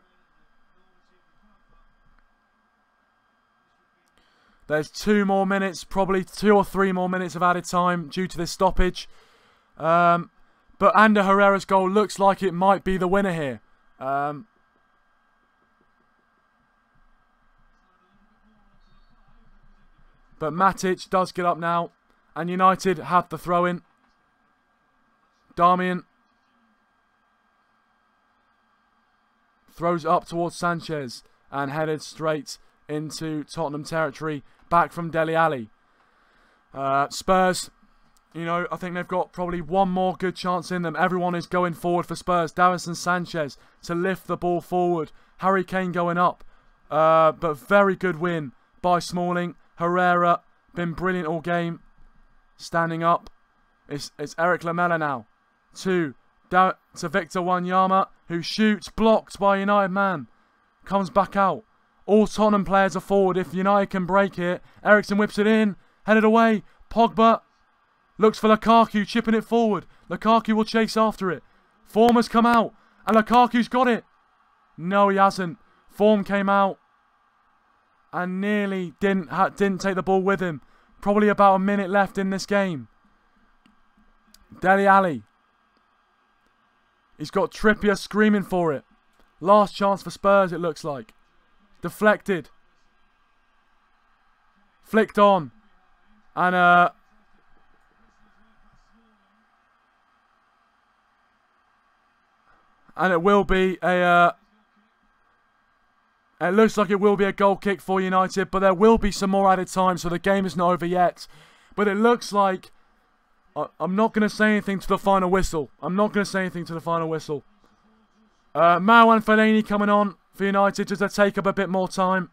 there's 2 more minutes, probably 2 or 3 more minutes of added time due to this stoppage. But Ander Herrera's goal looks like it might be the winner here. But Matic does get up now. And United have the throw-in. Darmian throws up towards Sanchez. And headed straight into Tottenham territory. Back from Dele Alli. Spurs, you know, I think they've got probably one more good chance in them. Everyone is going forward for Spurs. Davinson Sanchez to lift the ball forward. Harry Kane going up. But very good win by Smalling. Herrera, been brilliant all game. Standing up. It's Eric Lamela now. To Victor Wanyama, who shoots, blocked by a United man. Comes back out. All Tottenham players are forward. If United can break it. Eriksen whips it in. Headed away. Pogba looks for Lukaku, chipping it forward. Lukaku will chase after it. Form has come out. And Lukaku's got it. No, he hasn't. Form came out. And nearly didn't take the ball with him. Probably about a minute left in this game. Dele Alli. He's got Trippier screaming for it. Last chance for Spurs, it looks like. Deflected. Flicked on. And it will be a... it looks like it will be a goal kick for United, but there will be some more added time, so the game is not over yet. But it looks like... I'm not going to say anything to the final whistle. I'm not going to say anything to the final whistle. Mao and Fellaini coming on for United just to take up a bit more time.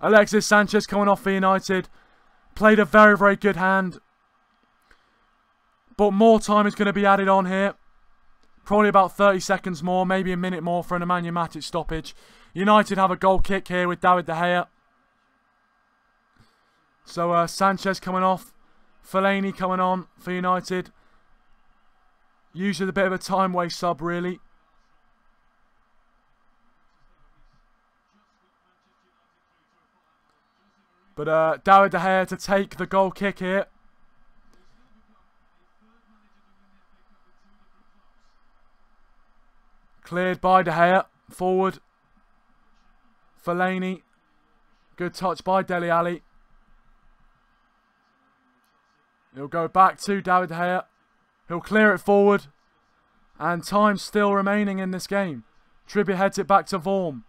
Alexis Sanchez coming off for United. Played a very, very good hand. But more time is going to be added on here. Probably about 30 seconds more, maybe a minute more for an Nemanja Matic stoppage. United have a goal kick here with David De Gea. So Sanchez coming off. Fellaini coming on for United. Usually a bit of a time waste sub, really. But David De Gea to take the goal kick here. Cleared by De Gea. Forward. Fellaini. Good touch by Dele Alli. He'll go back to David De Gea. He'll clear it forward. And time still remaining in this game. Trippier heads it back to Vorm.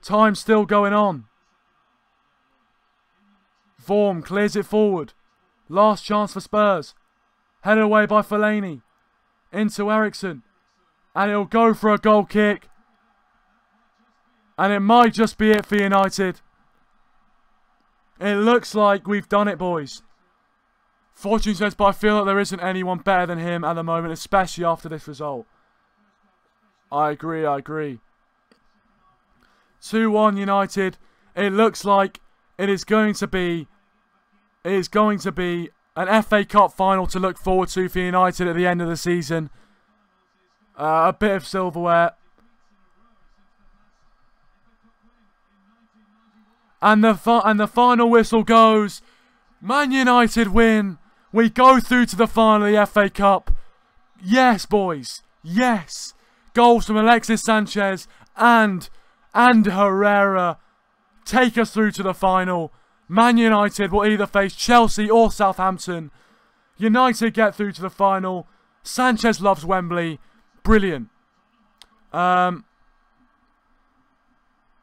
Time still going on. Vorm clears it forward. Last chance for Spurs. Headed away by Fellaini. Into Eriksen. And he'll go for a goal kick. And it might just be it for United. It looks like we've done it, boys. Fortune says, but I feel that there isn't anyone better than him at the moment, especially after this result. I agree, I agree. 2-1 United. It looks like it is going to be an FA Cup final to look forward to for United at the end of the season. A bit of silverware. And the final whistle goes. Man United win. We go through to the final of the FA Cup. Yes, boys. Yes. Goals from Alexis Sanchez and Herrera take us through to the final. Man United will either face Chelsea or Southampton. United get through to the final. Sanchez loves Wembley. Brilliant.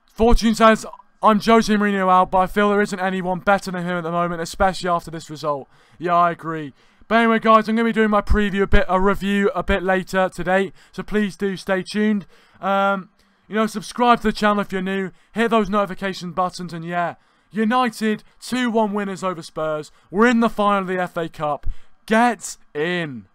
Fortune says, I'm Jose Mourinho out, but I feel there isn't anyone better than him at the moment, especially after this result. Yeah, I agree. But anyway, guys, I'm going to be doing my review a bit later today, so please do stay tuned. Subscribe to the channel if you're new, hit those notification buttons, and yeah, United 2-1 winners over Spurs. We're in the final of the FA Cup. Get in.